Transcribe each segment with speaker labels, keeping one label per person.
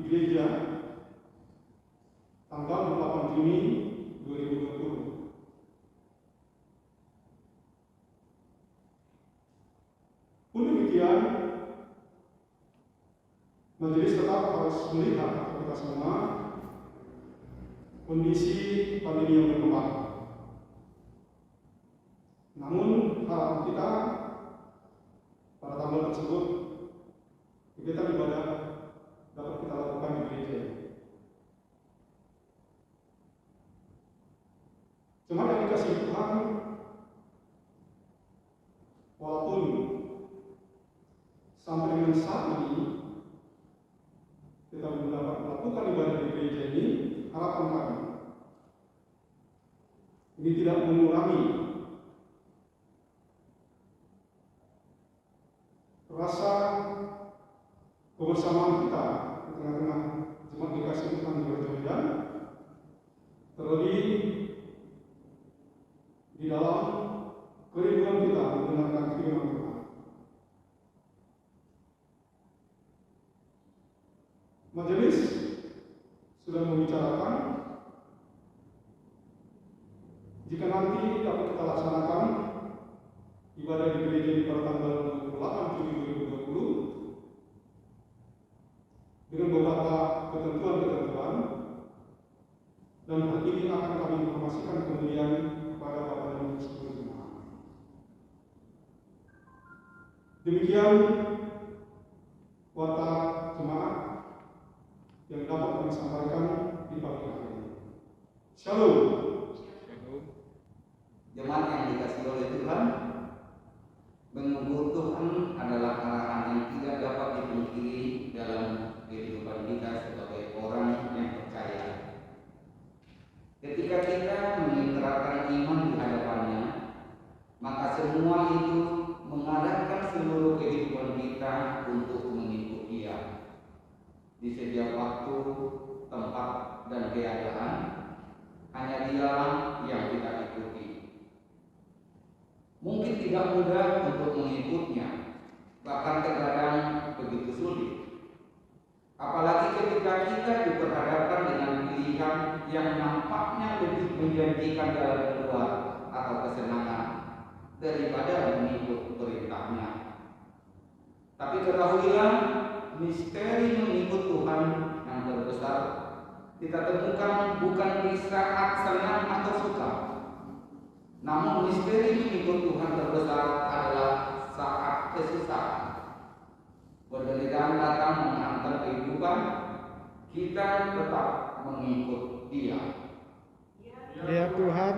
Speaker 1: gereja tanggal 8 Juni 2020. Pun demikian, majelis tetap harus melihat kita semua kondisi pandemi yang berkembang. Namun harapan kita pada tanggal tersebut kegiatan ibadah dapat kita lakukan di gereja. Cuma yang dikasih Tuhan, walaupun sampai dengan saat ini kita belum dapat melakukan ibadah di gereja ini, harapan kami ini tidak mengurangi rasa kebersamaan kita di tengah-tengah jemaat dikasih Tuhan di berjaya, terlebih di dalam kerinduan kita mendengarkan firman Tuhan. Majelis sudah membicarakan jika nanti dapat kita laksanakan ibadah di gereja di pada tanggal 28 Juni 2020 dengan beberapa ketentuan-ketentuan, dan hal ini akan kami informasikan kemudian kepada Bapak dan Ibu sekalian. Demikian watak jemaat yang dapat kami sampaikan di pagi hari ini. Shalom.
Speaker 2: Jemaat yang dikasihi oleh Tuhan, menunggu Tuhan adalah arahan yang tidak dapat dipungkiri dalam kehidupan kita sebagai orang yang percaya. Ketika kita mengikrar iman di hadapannya, maka semua itu mengarahkan seluruh kehidupan kita untuk mengikut Dia. Di setiap waktu, tempat, dan keadaan, hanya Dialah yang kita ikuti. Mungkin tidak mudah untuk mengikutnya, bahkan terkadang begitu sulit. Apalagi ketika kita diperhadapkan dengan pilihan yang nampaknya lebih menjanjikan dalam keluar atau kesenangan daripada mengikut perintahnya. Tapi ketahuilah, misteri mengikut Tuhan yang terbesar kita temukan bukan di saat senang atau suka. Namun misteri mengikut Tuhan terbesar adalah saat kesusahan. Penderitaan datang menghantam kehidupan, kita tetap mengikut Dia.
Speaker 3: Ya Tuhan,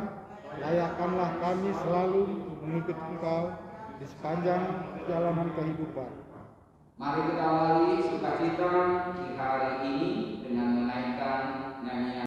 Speaker 3: layakkanlah kami selalu mengikut Engkau di sepanjang perjalanan kehidupan.
Speaker 2: Mari kita awali sukacita di hari ini dengan menaikkan nyanyian.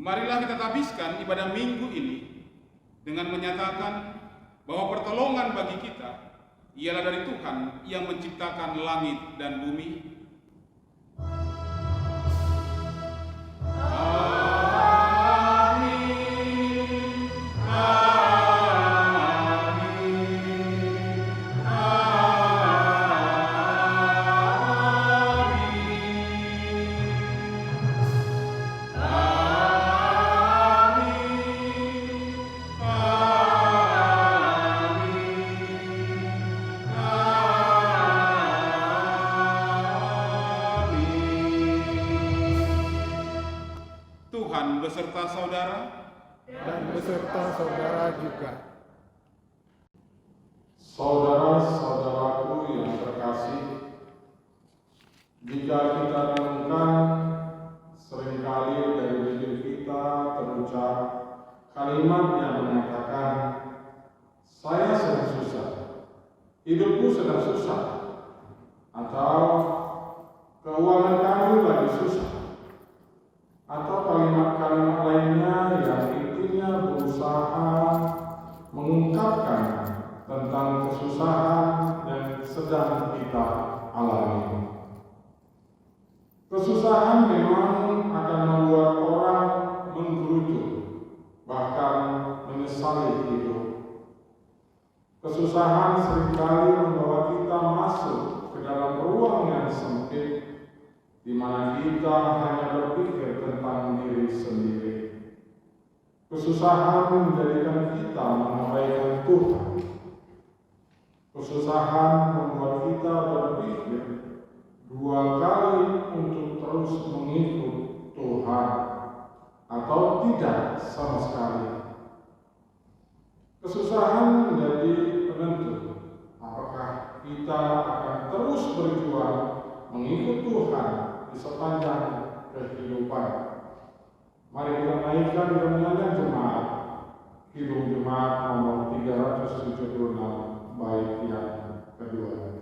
Speaker 4: Marilah kita habiskan ibadah minggu ini dengan menyatakan bahwa pertolongan bagi kita ialah dari Tuhan yang menciptakan langit dan bumi. beserta saudara
Speaker 3: dan beserta saudara juga.
Speaker 5: Saudara-saudaraku yang terkasih, jika kita renungkan, seringkali dari bibir kita terucap kalimat yang mengatakan, saya sedang susah, hidupku sedang susah, atau keuangan kami lagi susah, atau kalimat-kalimat lainnya yang intinya berusaha mengungkapkan tentang kesusahan yang sedang kita alami. Kesusahan memang akan membuat orang menggerutu, bahkan menyesali hidup. Kesusahan seringkali membawa kita masuk ke dalam ruang yang sempit, di mana kita hanya berpikir tentang diri sendiri. Kesusahan menjadikan kita mengabaikan Tuhan. Kesusahan membuat kita berpikir dua kali untuk terus mengikut Tuhan atau tidak sama sekali. Kesusahan menjadi penentu apakah kita akan terus berjuang mengikut Tuhan di sepanjang kehidupan. Mari kita naikkan renungan jemaat Kidung Jemaat nomor 376 bait yang kedua.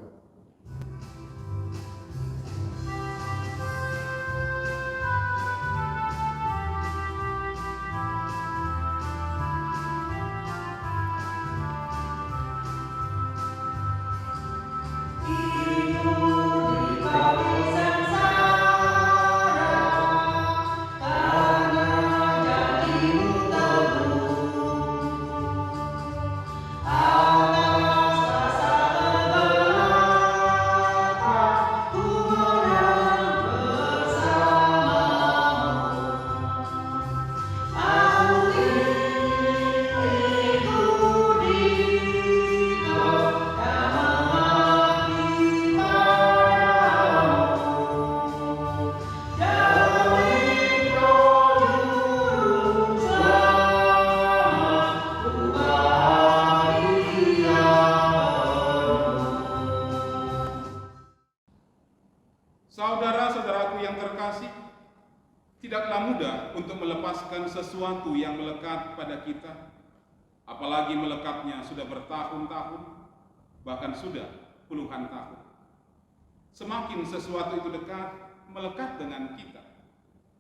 Speaker 4: Saudara-saudaraku yang terkasih, tidaklah mudah untuk melepaskan sesuatu yang melekat pada kita, apalagi melekatnya sudah bertahun-tahun, bahkan sudah puluhan tahun. Semakin sesuatu itu dekat, melekat dengan kita,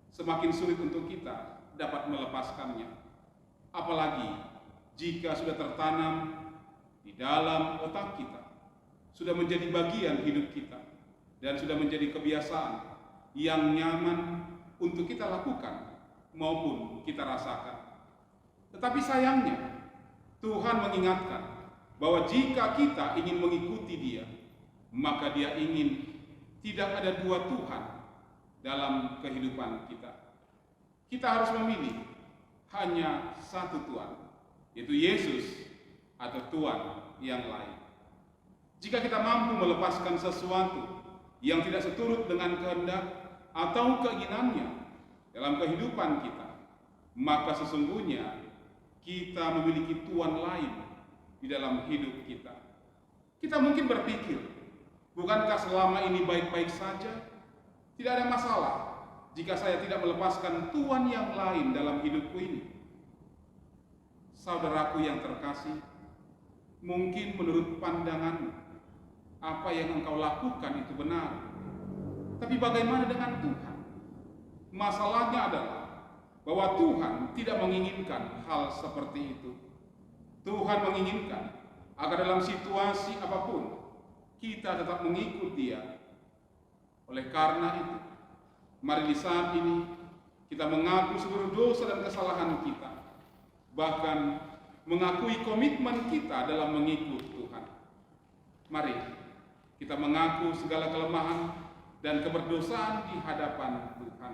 Speaker 4: semakin sulit untuk kita dapat melepaskannya. Apalagi jika sudah tertanam di dalam otak kita, sudah menjadi bagian hidup kita, dan sudah menjadi kebiasaan yang nyaman untuk kita lakukan maupun kita rasakan. Tetapi sayangnya, Tuhan mengingatkan bahwa jika kita ingin mengikuti Dia, maka Dia ingin tidak ada dua Tuhan dalam kehidupan kita. Kita harus memilih hanya satu Tuhan, yaitu Yesus atau Tuhan yang lain. Jika kita mampu melepaskan sesuatu yang tidak seturut dengan kehendak atau keinginannya dalam kehidupan kita, maka sesungguhnya kita memiliki Tuhan lain di dalam hidup kita. Kita mungkin berpikir, bukankah selama ini baik-baik saja? Tidak ada masalah jika saya tidak melepaskan Tuhan yang lain dalam hidupku ini. Saudaraku yang terkasih, mungkin menurut pandanganmu, apa yang engkau lakukan itu benar. Tapi bagaimana dengan Tuhan? Masalahnya adalah bahwa Tuhan tidak menginginkan hal seperti itu. Tuhan menginginkan agar dalam situasi apapun kita tetap mengikut Dia. Oleh karena itu, mari di saat ini kita mengaku seluruh dosa dan kesalahan kita, bahkan mengakui komitmen kita dalam mengikut Tuhan. Mari kita mengaku segala kelemahan dan keberdosaan di hadapan Tuhan.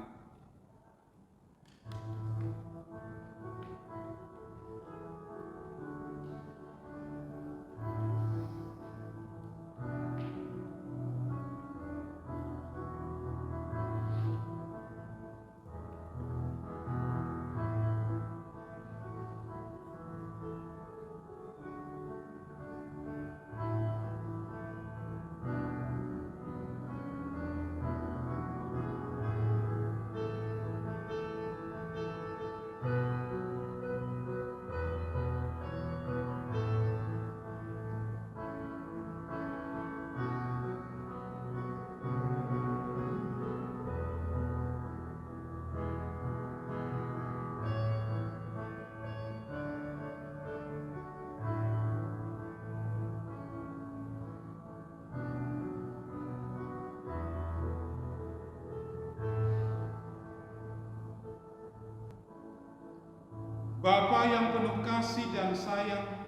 Speaker 4: Bapa yang penuh kasih dan sayang,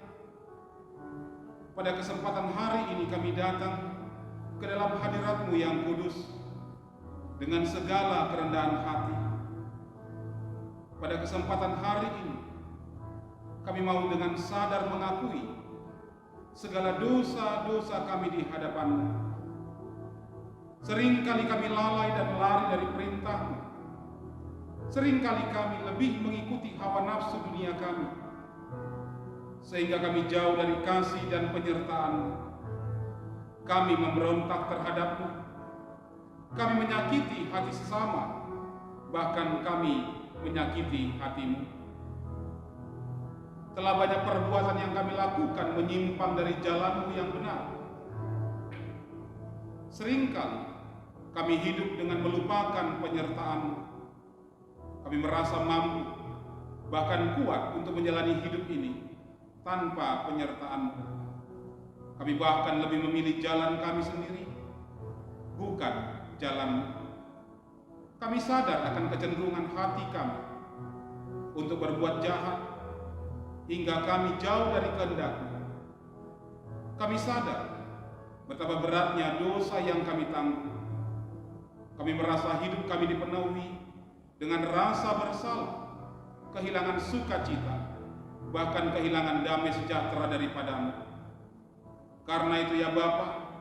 Speaker 4: pada kesempatan hari ini kami datang ke dalam hadirat-Mu yang kudus dengan segala kerendahan hati. Pada kesempatan hari ini, kami mau dengan sadar mengakui segala dosa-dosa kami di hadapan-Mu. Seringkali kami lalai dan lari dari perintah-Mu. Seringkali kami lebih mengikuti hawa nafsu dunia kami, sehingga kami jauh dari kasih dan penyertaan-Mu. Kami memberontak terhadap-Mu. Kami menyakiti hati sesama, bahkan kami menyakiti hati-Mu. Telah banyak perbuatan yang kami lakukan menyimpang dari jalan-Mu yang benar. Seringkali kami hidup dengan melupakan penyertaan-Mu. Kami merasa mampu, bahkan kuat untuk menjalani hidup ini tanpa penyertaan-Mu. Kami bahkan lebih memilih jalan kami sendiri, bukan jalan-Mu. Kami sadar akan kecenderungan hati kami untuk berbuat jahat, hingga kami jauh dari kehendak-Mu. Kami sadar betapa beratnya dosa yang kami tanggung. Kami merasa hidup kami dipenuhi dengan rasa bersalah, kehilangan sukacita, bahkan kehilangan damai sejahtera daripada-Mu. Karena itu ya Bapa,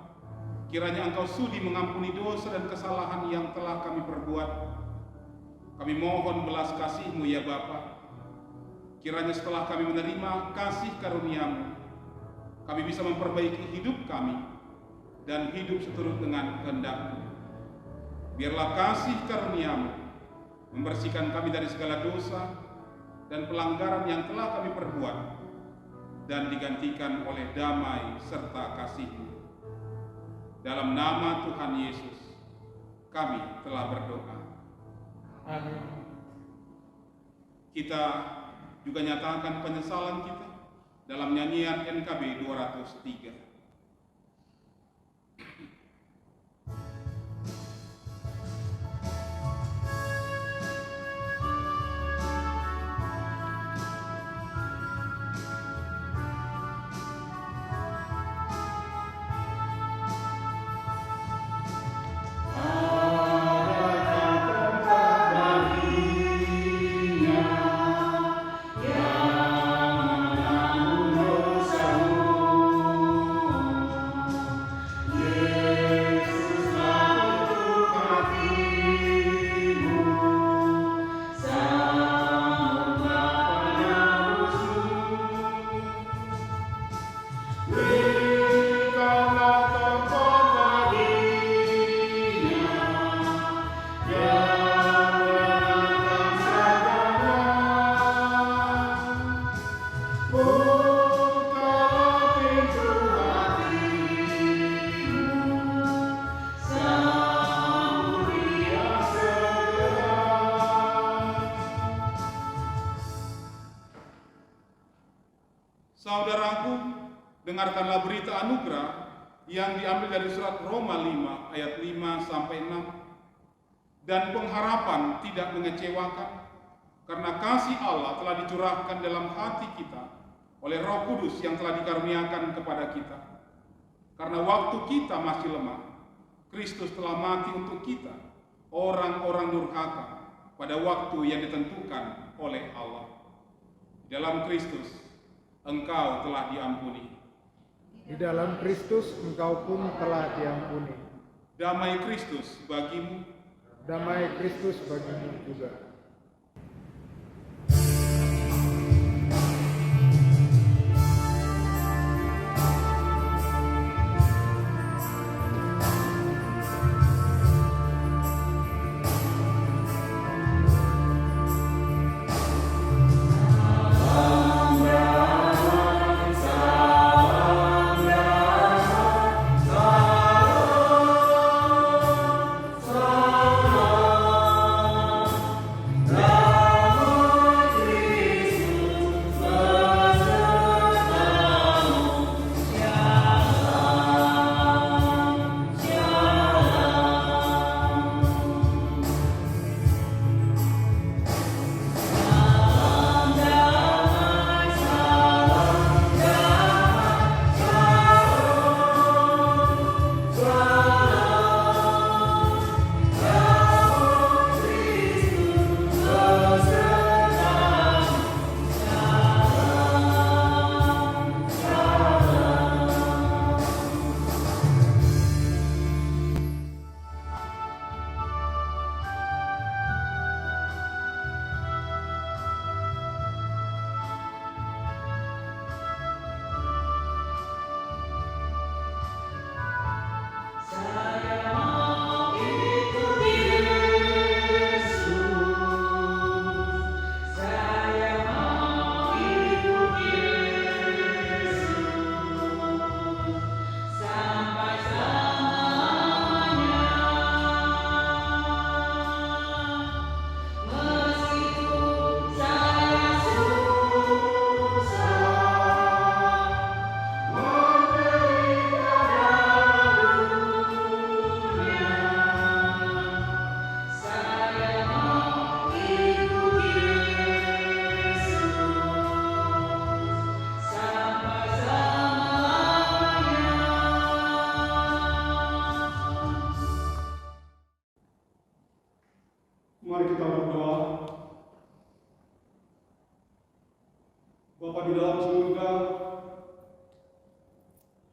Speaker 4: kiranya Engkau sudi mengampuni dosa dan kesalahan yang telah kami perbuat. Kami mohon belas kasih-Mu ya Bapa. Kiranya setelah kami menerima kasih karunia-Mu, kami bisa memperbaiki hidup kami dan hidup seturut dengan kehendak-Mu. Biarlah kasih karunia-Mu membersihkan kami dari segala dosa dan pelanggaran yang telah kami perbuat, dan digantikan oleh damai serta kasih-Mu. Dalam nama Tuhan Yesus, kami telah berdoa.
Speaker 3: Amin.
Speaker 4: Kita juga nyatakan penyesalan kita dalam nyanyian NKB 203. Saudaraku, dengarkanlah berita anugerah yang diambil dari surat Roma 5 ayat 5 sampai 6. Dan pengharapan tidak mengecewakan, karena kasih Allah telah dicurahkan dalam hati kita oleh Roh Kudus yang telah dikaruniakan kepada kita. Karena waktu kita masih lemah, Kristus telah mati untuk kita, orang-orang durhaka, pada waktu yang ditentukan oleh Allah. Dalam Kristus engkau telah diampuni.
Speaker 3: Di dalam Kristus engkau pun telah diampuni.
Speaker 4: Damai Kristus bagimu.
Speaker 3: Damai Kristus bagimu juga.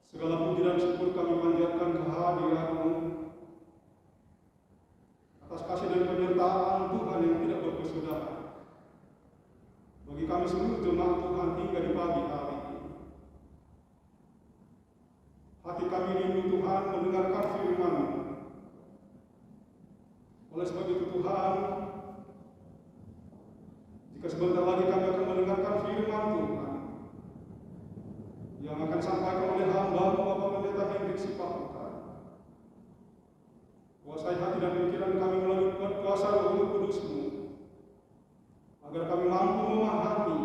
Speaker 1: Segala puji dan syukur kami panjatkan kehadiran-Mu atas kasih dan penyertaan Tuhan yang tidak berkesudahan bagi kami seluruh jemaat Tuhan hingga di pagi hari ini. Hati kami rindu Tuhan mendengarkan firman-Mu. Oleh sebab itu Tuhan, jika sebentar lagi kami akan mendengarkan firman Tuhan yang akan disampaikan oleh hamba-Mu Bapak Pendeta Hendrik Sipahutan, kuasai hati dan pikiran kami melalui kuasa Roh Kudus-Mu, agar kami mampu memahami,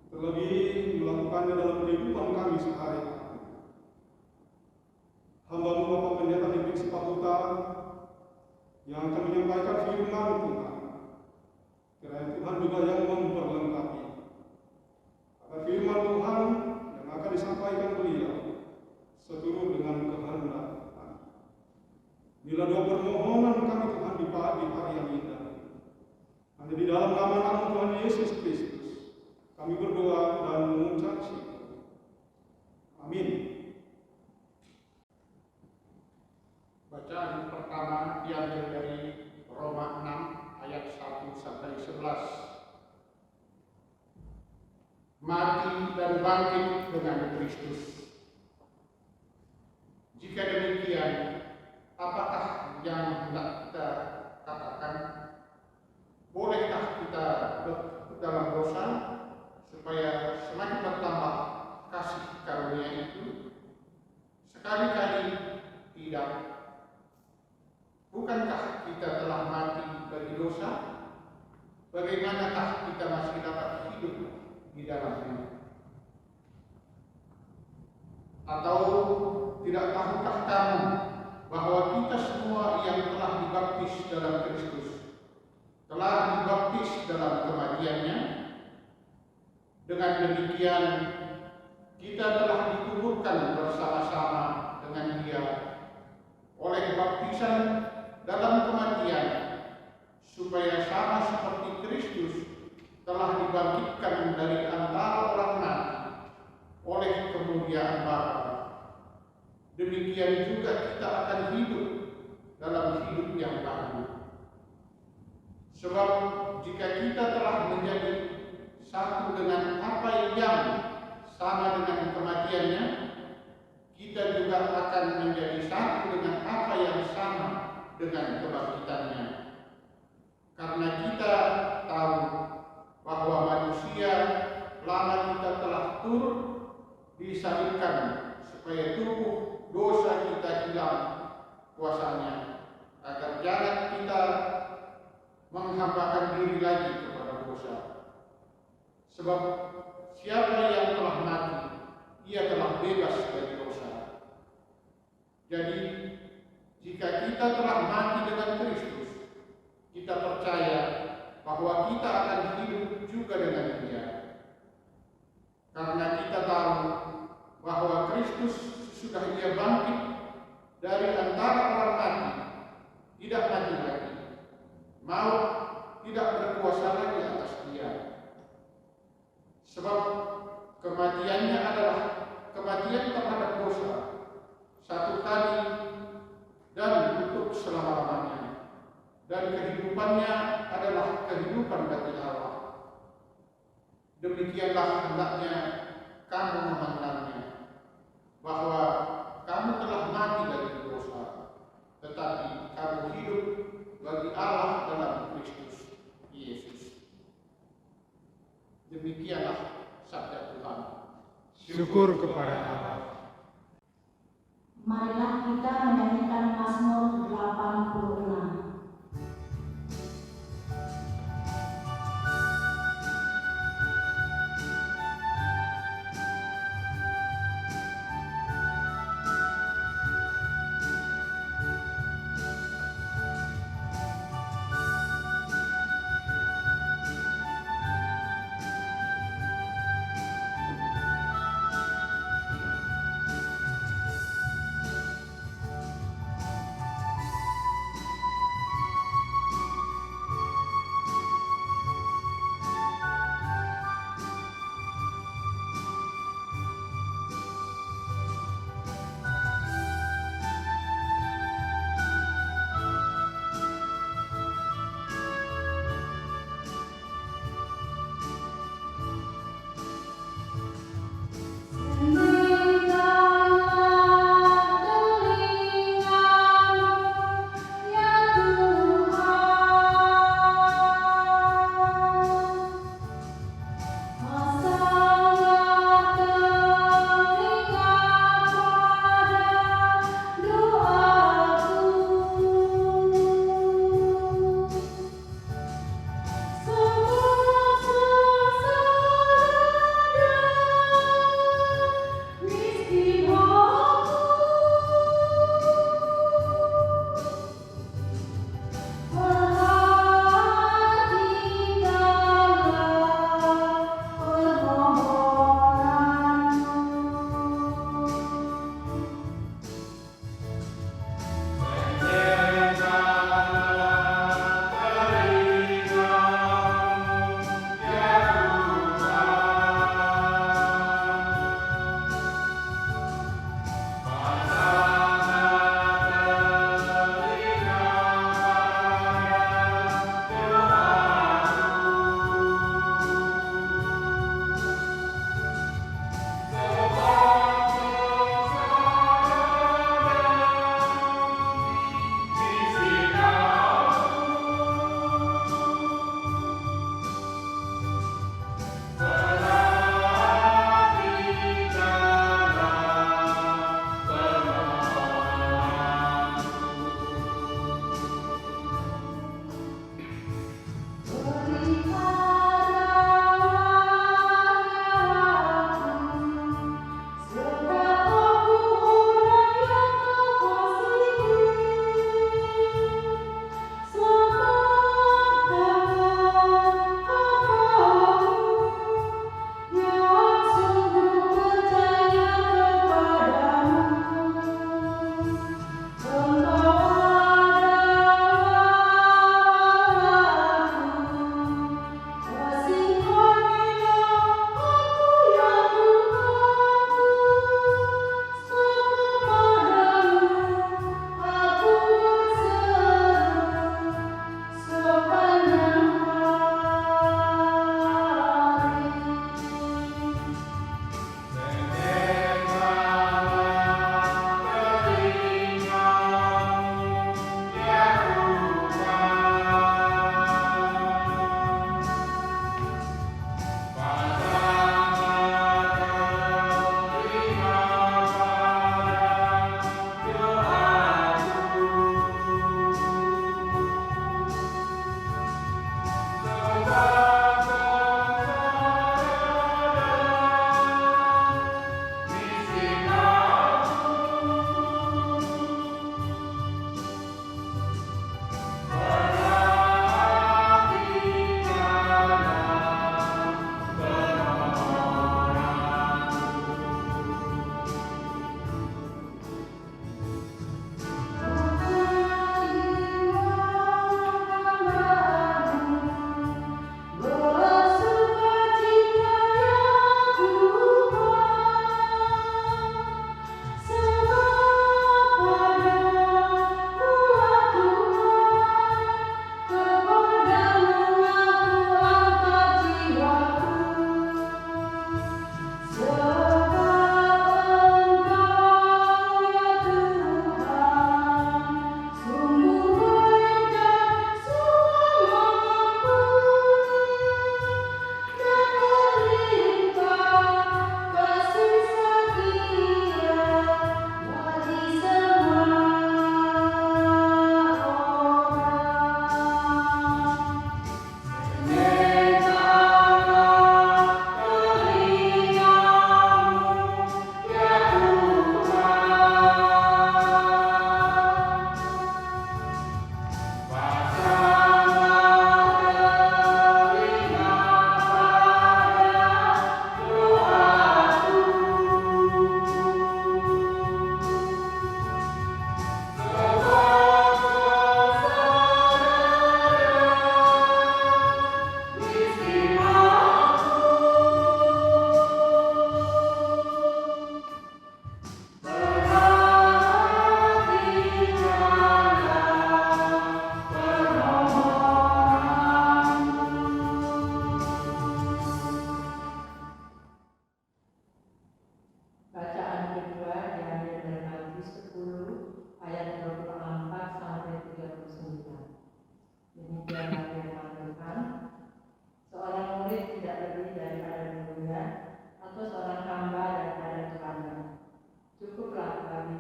Speaker 1: terlebih melakukannya dalam kehidupan kami sehari-hari. Hamba-Mu Bapak Pendeta Hendrik Sipahutan yang akan menyampaikan firman Tuhan, kiranya Tuhan juga yang memperlengkapi, agar firman Tuhan yang akan disampaikan beliau seturut dengan kehendak Tuhan. Bila doa permohonan kami Tuhan di pagi hari yang indah, hanya di dalam nama Tuhan Yesus Kristus kami berdoa dan mengucap syukur. Amin.
Speaker 6: Bacaan pertama diambil dari Roma 6 ayat 1 sampai 11. Mati dan bangkit dengan Kristus. Jika demikian, apakah yang hendak kita katakan? Bolehkah kita dalam dosa supaya semakin bertambah kasih karunia itu? Sekali-kali tidak. Bukankah kita telah mati bagi dosa? Bagaimanakah kita masih dapat hidup di dalamnya? Atau tidak tahukah kamu bahwa kita semua yang telah dibaptis dalam Kristus telah dibaptis dalam kematiannya? Dengan demikian kita telah dikuburkan bersama-sama dengan Dia oleh baptisan dalam kematian, supaya sama seperti Kristus telah dibangkitkan dari antara orang mati oleh kemuliaan Bapa. Demikian juga kita akan hidup dalam hidup yang baru. Sebab jika kita telah menjadi satu dengan apa yang sama dengan kematiannya, kita juga akan menjadi satu dengan apa yang sama dengan kebangkitannya. Karena kita tahu bahwa manusia lama kita telah turut disalibkan supaya tubuh dosa kita hilang kuasanya, agar jangan kita menghambakan diri lagi kepada dosa. Sebab siapa yang telah mati, ia telah bebas dari dosa. Jadi, jika kita telah mati dengan Kristus, kita percaya bahwa kita akan hidup juga dengan Dia. Karena kita tahu bahwa Kristus sudah Ia bangkit dari antara orang mati, tidak mati lagi. Maut tidak berkuasa lagi atas Dia. Sebab kematiannya adalah kematian terhadap dosa, satu kali dan untuk selama-lamanya, dan kehidupannya adalah kehidupan bagi Allah. Demikianlah hendaknya kamu memandangnya, bahwa kamu telah mati dari dosa, tetapi kamu hidup bagi Allah dalam Kristus Yesus. Demikianlah sabda Tuhan.
Speaker 3: Syukur kepada Allah.
Speaker 7: Marilah kita menyanyikan Mazmur 86.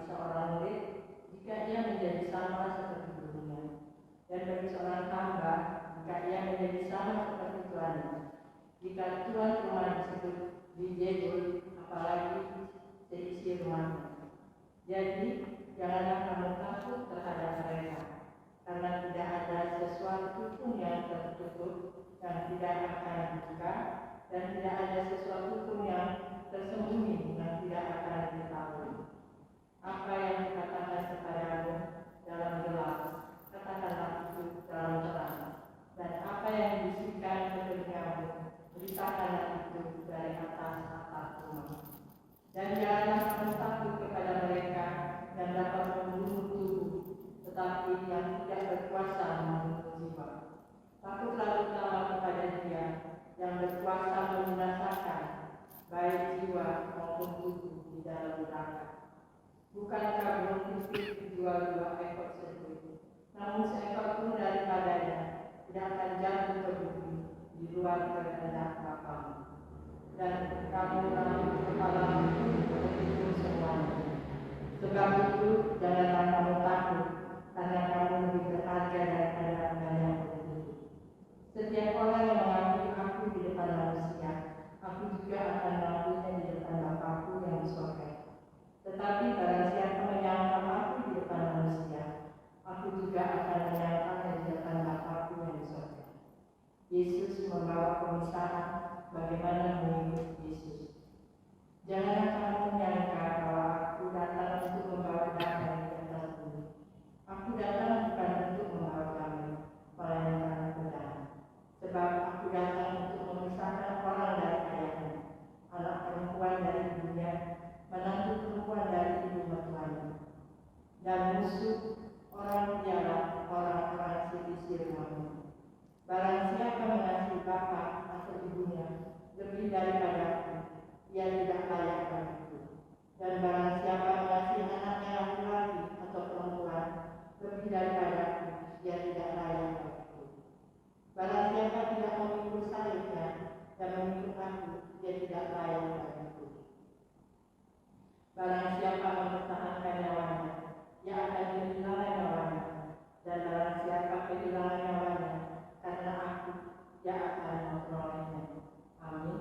Speaker 8: seorang murid jika ia menjadi sama seperti gurunya, dan bagi seorang hamba jika ia menjadi sama seperti tuannya. Jika tuan rumah disebut dijebul, apalagi seisi rumahnya. Jadi janganlah kamu takut terhadap mereka, karena tidak ada sesuatu pun yang tertutup yang tidak akan dibuka, dan tidak ada sesuatu pun yang tersembunyi yang tidak akan diketahui. Apa yang dikatakan kepadamu dalam gelap, katakanlah itu dalam terang, dan apa yang dibisikkan ke telingamu, beritakanlah itu dari atas atap rumah. Dan janganlah kamu takut kepada mereka yang dapat membunuh tubuh, tetapi yang tidak berkuasa membunuh jiwa. Takutlah utama kepada Dia yang berkuasa membinasakan baik jiwa maupun tubuh di dalam neraka. Bukankah belum cukup dua ekor sendiri, namun seekor pun daripadanya tidak akan jatuh ke bumi di luar kehendak Bapamu. Dan kamu kepala itu semuanya. Sebab itu janganlah kamu takut, karena kamu lebih berharga daripada banyak penduduk. Setiap orang yang mengakui aku di depan manusia, aku juga akan mengakuinya di depan Bapa-Ku yang di surga. Tetapi barang siapa menyangkal aku di depan manusia, aku juga akan menyangkalnya di depan Bapa-Ku yang di surga. Yesus membawa pemisahan bagaimana mengikut Yesus. Janganlah kamu menyangka bahwa aku datang untuk membawa damai di atas bumi. Aku datang bukan untuk membawa damai, melainkan pedang. Sebab aku datang untuk memisahkan orang dari ayahnya, anak perempuan dari ibunya, menantu perempuan dari ibu mertuanya. Dan musuh orang ialah orang-orang seisi rumahmu. Barang siapa mengasihi bapa atau ibunya lebih daripada aku, ia tidak layak bagiku. Dan barang siapa mengasihi anaknya laki-laki atau perempuan lebih daripada aku, ia tidak layak bagiku. Barang siapa tidak memikul salibnya dan mengikut aku, ia tidak layak bagiku. Barang siapa mempertahankan nyawanya, ia akan kehilangan nyawanya. Dan barang siapa kehilangan nyawanya karena aku, ia akan memperolehnya. Amin.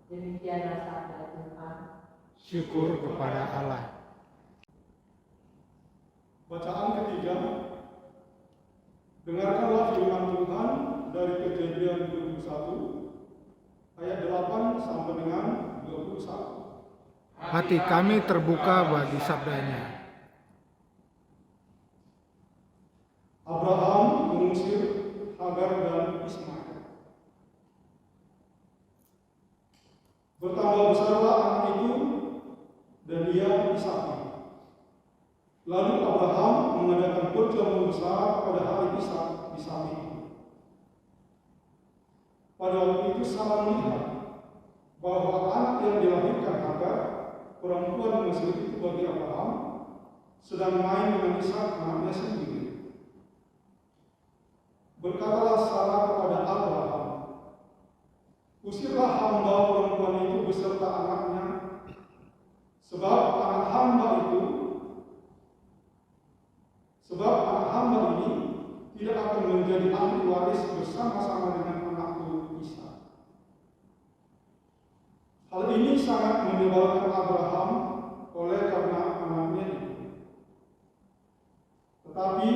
Speaker 8: Demikianlah sabda Tuhan.
Speaker 3: Syukur kepada Allah.
Speaker 1: Bacaan ketiga, dengarkanlah firman Tuhan dari Kejadian 21 ayat 8 sampai dengan 21.
Speaker 3: Hati kami terbuka bagi sabdanya.
Speaker 1: Abraham mengusir Hagar dan Ismail. Bertambah besarlah anak itu dan ia Ishak. Lalu Abraham mengadakan perjamuan besar pada hari Ishak di samping. Pada waktu itu Sarah melihat bahwa anak yang dilahirkan Hagar, perempuan Mesir itu bagi Abraham, sedang main dengan Ishak anaknya sendiri. Berkatalah Sarah kepada Abraham, usirlah hamba perempuan itu beserta anaknya, sebab anak hamba ini tidak akan menjadi ahli waris bersama-sama dengan anakku Ishak. Hal ini sangat menyebalkan Abraham oleh karena anaknya itu. Tetapi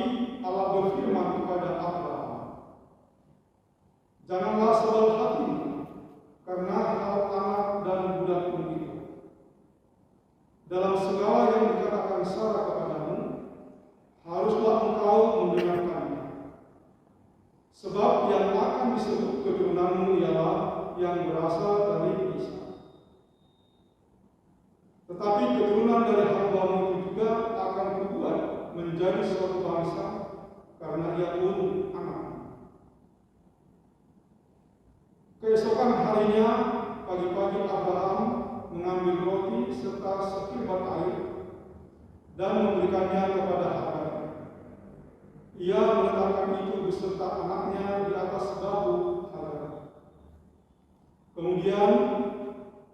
Speaker 1: Allah berfirman kepada Abraham, janganlah sebal hatimu karena hal anak dan budak itu. Dalam segala yang dikatakan Sarah kepadamu, haruslah engkau mendengarkannya. Sebab yang akan disebut keturunanmu ialah yang berasal dari Ishak. Tetapi keturunan dari hamba-Mu itu juga akan kubuat menjadi suatu bangsa, karena ia pun anakmu. Keesokan harinya, pagi-pagi Abraham mengambil roti serta sekirbat air dan memberikannya kepada Hagar. Ia meletakkan itu beserta anaknya di atas bahu Hagar. Kemudian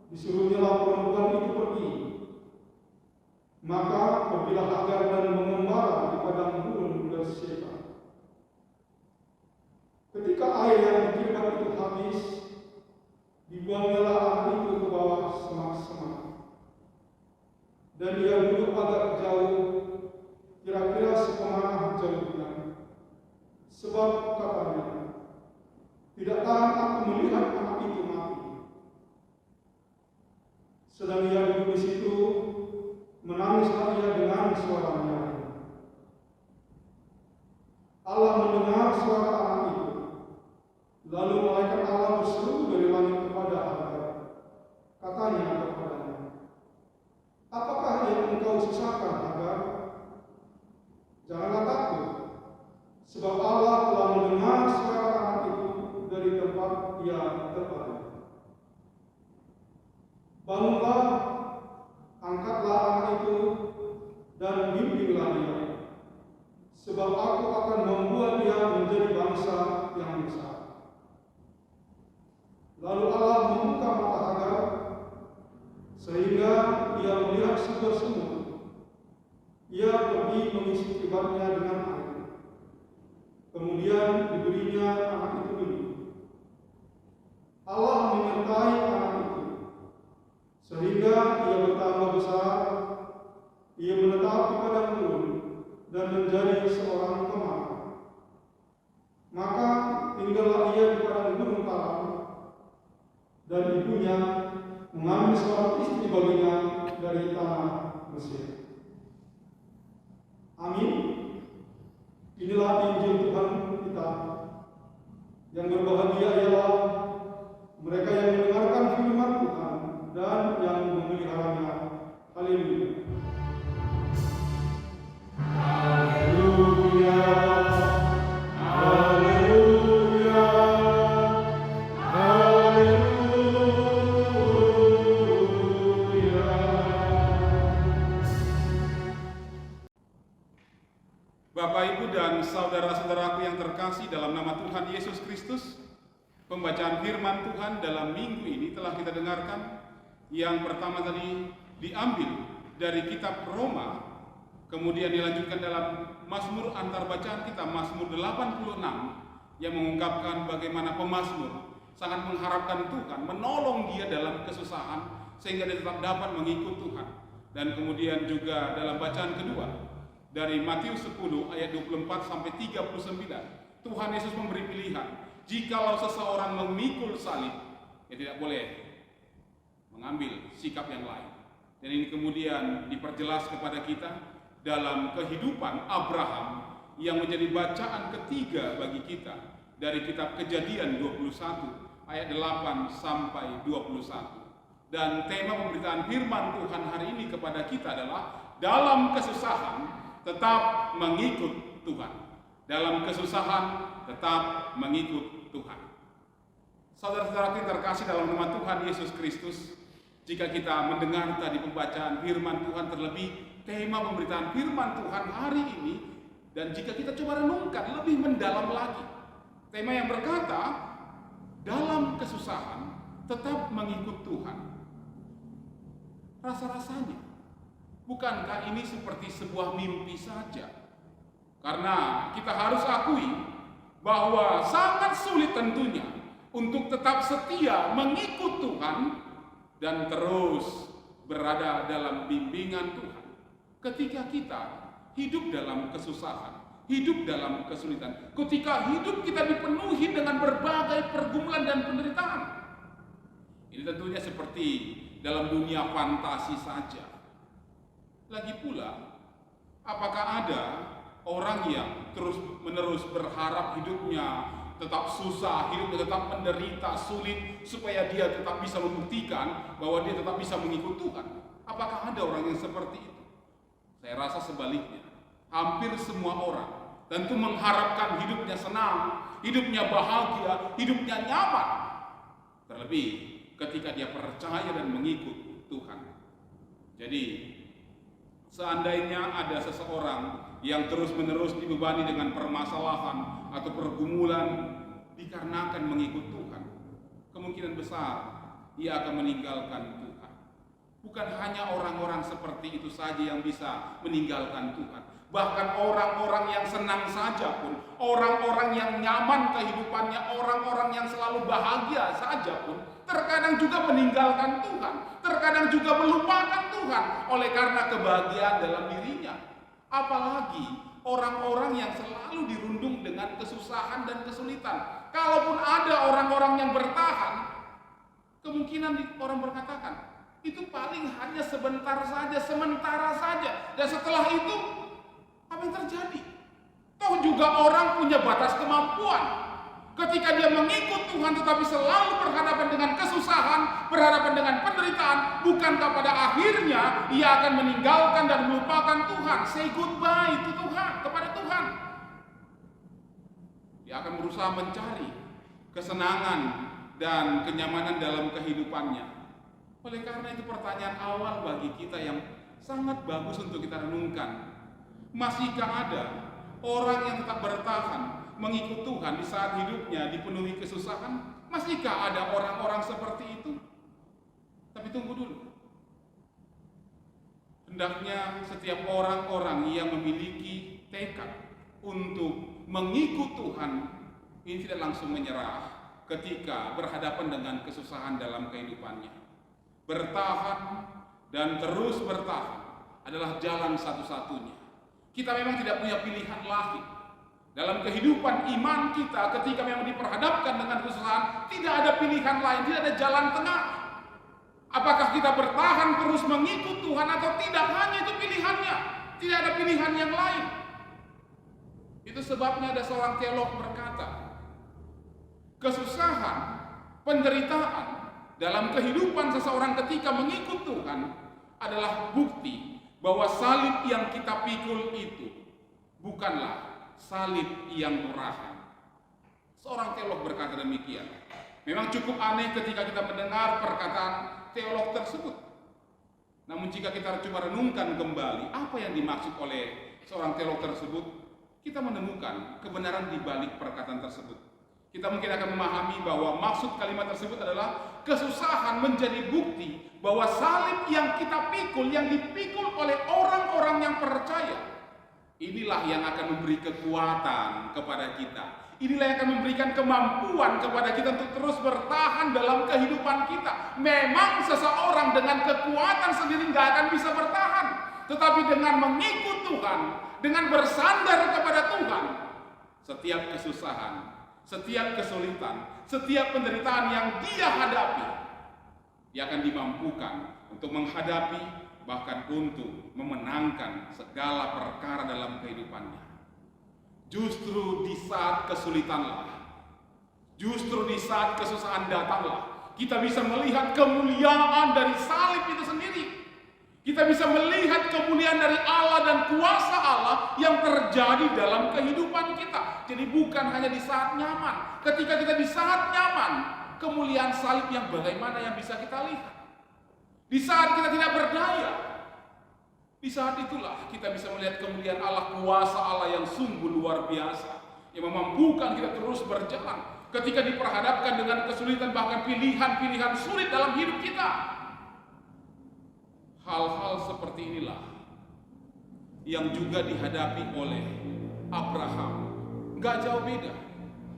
Speaker 1: disuruhnyalah perempuan itu pergi. Maka pergilah Hagar dan mengembara di padang gurun Berseba. Ketika air yang dikirbat itu habis, dibuanglah anak itu ke bawah semak-semak. Dan ia duduk agak jauh, kira-kira sepemanah jauhnya. Sebab katanya, tidak tahan aku melihat anak itu mati. Sedang ia duduk di situ, menangislah ia dengan suara nyaring. Allah mendengar suara anak itu. Lalu malaikat Allah berseru dari langit kepada Hagar. Katanya kepadanya, apakah yang engkau susahkan, Hagar? Janganlah takut, sebab Allah telah mendengar suara anak itu dari tempat ia terbaring. Bangunlah, angkatlah anak itu, dan bimbinglah dia, sebab aku akan membuat dia menjadi bangsa yang besar. Lalu Allah membuka mata Hagar, sehingga ia melihat sumber semut. Ia pergi mengisi kibatnya dengan air. Kemudian diberinya anak itu minum. Allah menyertai anak itu, sehingga ia bertambah besar. Ia menetap di padang gurun dan menjadi seorang pemarah. Maka tinggallah ia di padang gurun Paran, dan ibunya mengambil seorang istri baginya dari tanah Mesir. Amin. Inilah Injil Tuhan kita. Yang berbahagia ialah mereka yang mendengarkan firman Tuhan dan yang memeliharanya. Haleluya. Haleluya. Haleluya.
Speaker 4: Bapak, Ibu, dan saudara-saudaraku yang terkasih dalam nama Tuhan Yesus Kristus, pembacaan firman Tuhan dalam minggu ini telah kita dengarkan. Yang pertama tadi diambil dari kitab Roma, kemudian dilanjutkan dalam Mazmur antar bacaan kita, Mazmur 86, yang mengungkapkan bagaimana pemazmur sangat mengharapkan Tuhan, menolong dia dalam kesusahan, sehingga dia tetap dapat mengikut Tuhan. Dan kemudian juga dalam bacaan kedua, dari Matius 10 ayat 24 sampai 39, Tuhan Yesus memberi pilihan. Jikalau seseorang memikul salib, ya tidak boleh mengambil sikap yang lain. Dan ini kemudian diperjelas kepada kita dalam kehidupan Abraham yang menjadi bacaan ketiga bagi kita dari kitab Kejadian 21 ayat 8 sampai 21. Dan tema pemberitaan firman Tuhan hari ini kepada kita adalah dalam kesusahan tetap mengikut Tuhan. Dalam kesusahan tetap mengikut Tuhan. Saudara-saudara yang terkasih dalam nama Tuhan Yesus Kristus, jika kita mendengar tadi pembacaan firman Tuhan, terlebih tema pemberitaan firman Tuhan hari ini, dan jika kita coba renungkan lebih mendalam lagi, tema yang berkata dalam kesusahan tetap mengikut Tuhan. Rasa-rasanya, bukankah ini seperti sebuah mimpi saja? Karena kita harus akui bahwa sangat sulit tentunya untuk tetap setia mengikut Tuhan dan terus berada dalam bimbingan Tuhan ketika kita hidup dalam kesusahan, hidup dalam kesulitan, ketika hidup kita dipenuhi dengan berbagai pergumulan dan penderitaan. Ini tentunya seperti dalam dunia fantasi saja. Lagi pula, apakah ada orang yang terus-menerus berharap hidupnya tetap susah, hidupnya tetap menderita, sulit, supaya dia tetap bisa membuktikan bahwa dia tetap bisa mengikut Tuhan? Apakah ada orang yang seperti itu? Saya rasa sebaliknya. Hampir semua orang tentu mengharapkan hidupnya senang, hidupnya bahagia, hidupnya nyaman. Terlebih ketika dia percaya dan mengikut Tuhan. Jadi, seandainya ada seseorang yang terus-menerus dibebani dengan permasalahan atau pergumulan dikarenakan mengikut Tuhan, kemungkinan besar ia akan meninggalkan Tuhan. Bukan hanya orang-orang seperti itu saja yang bisa meninggalkan Tuhan. Bahkan orang-orang yang senang saja pun, orang-orang yang nyaman kehidupannya, orang-orang yang selalu bahagia saja pun, terkadang juga meninggalkan Tuhan, terkadang juga melupakan Tuhan oleh karena kebahagiaan dalam dirinya. Apalagi orang-orang yang selalu dirundung dengan kesusahan dan kesulitan. Kalaupun ada orang-orang yang bertahan, kemungkinan orang berkatakan, itu paling hanya sebentar saja, sementara saja. Dan setelah itu, apa yang terjadi? Toh juga orang punya batas kemampuan. Ketika dia mengikut Tuhan tetapi selalu berhadapan dengan kesusahan, berhadapan dengan penderitaan, bukankah pada akhirnya ia akan meninggalkan dan melupakan Tuhan? Say goodbye to Tuhan, kepada Tuhan. Dia akan berusaha mencari kesenangan dan kenyamanan dalam kehidupannya. Oleh karena itu pertanyaan awal bagi kita yang sangat bagus untuk kita renungkan. Masihkah ada orang yang tetap bertahan mengikut Tuhan di saat hidupnya dipenuhi kesusahan? Masihkah ada orang-orang seperti itu? Tapi tunggu dulu. Hendaknya setiap orang-orang yang memiliki tekad untuk mengikut Tuhan ini tidak langsung menyerah ketika berhadapan dengan kesusahan dalam kehidupannya. Bertahan dan terus bertahan adalah jalan satu-satunya. Kita memang tidak punya pilihan lain. Dalam kehidupan iman kita ketika memang diperhadapkan dengan kesusahan, tidak ada pilihan lain, tidak ada jalan tengah. Apakah kita bertahan terus mengikut Tuhan atau tidak, hanya itu pilihannya. Tidak ada pilihan yang lain. Itu sebabnya ada seorang teolog berkata, kesusahan, penderitaan dalam kehidupan seseorang ketika mengikut Tuhan adalah bukti bahwa salib yang kita pikul itu bukanlah salib yang murahan. Seorang teolog berkata demikian. Memang cukup aneh ketika kita mendengar perkataan teolog tersebut. Namun jika kita coba renungkan kembali apa yang dimaksud oleh seorang teolog tersebut, kita menemukan kebenaran di balik perkataan tersebut. Kita mungkin akan memahami bahwa maksud kalimat tersebut adalah kesusahan menjadi bukti bahwa salib yang kita pikul, yang dipikul oleh orang-orang yang percaya, inilah yang akan memberi kekuatan kepada kita. Inilah yang akan memberikan kemampuan kepada kita untuk terus bertahan dalam kehidupan kita. Memang seseorang dengan kekuatan sendiri nggak akan bisa bertahan, tetapi dengan mengikut Tuhan, dengan bersandar kepada Tuhan, setiap kesusahan, setiap kesulitan, setiap penderitaan yang dia hadapi, dia akan dimampukan untuk menghadapi, bahkan untuk memenangkan segala perkara dalam kehidupannya. Justru di saat kesulitanlah, justru di saat kesusahan datanglah, kita bisa melihat kemuliaan dari salib itu sendiri. Kita bisa melihat kemuliaan dari Allah dan kuasa Allah yang terjadi dalam kehidupan kita. Jadi bukan hanya di saat nyaman. Ketika kita di saat nyaman, kemuliaan salib yang bagaimana yang bisa kita lihat. Di saat kita tidak berdaya, di saat itulah kita bisa melihat kemuliaan Allah, kuasa Allah yang sungguh luar biasa, yang memampukan kita terus berjalan. Ketika diperhadapkan dengan kesulitan, bahkan pilihan-pilihan sulit dalam hidup kita. Hal-hal seperti inilah yang juga dihadapi oleh Abraham. Gak jauh beda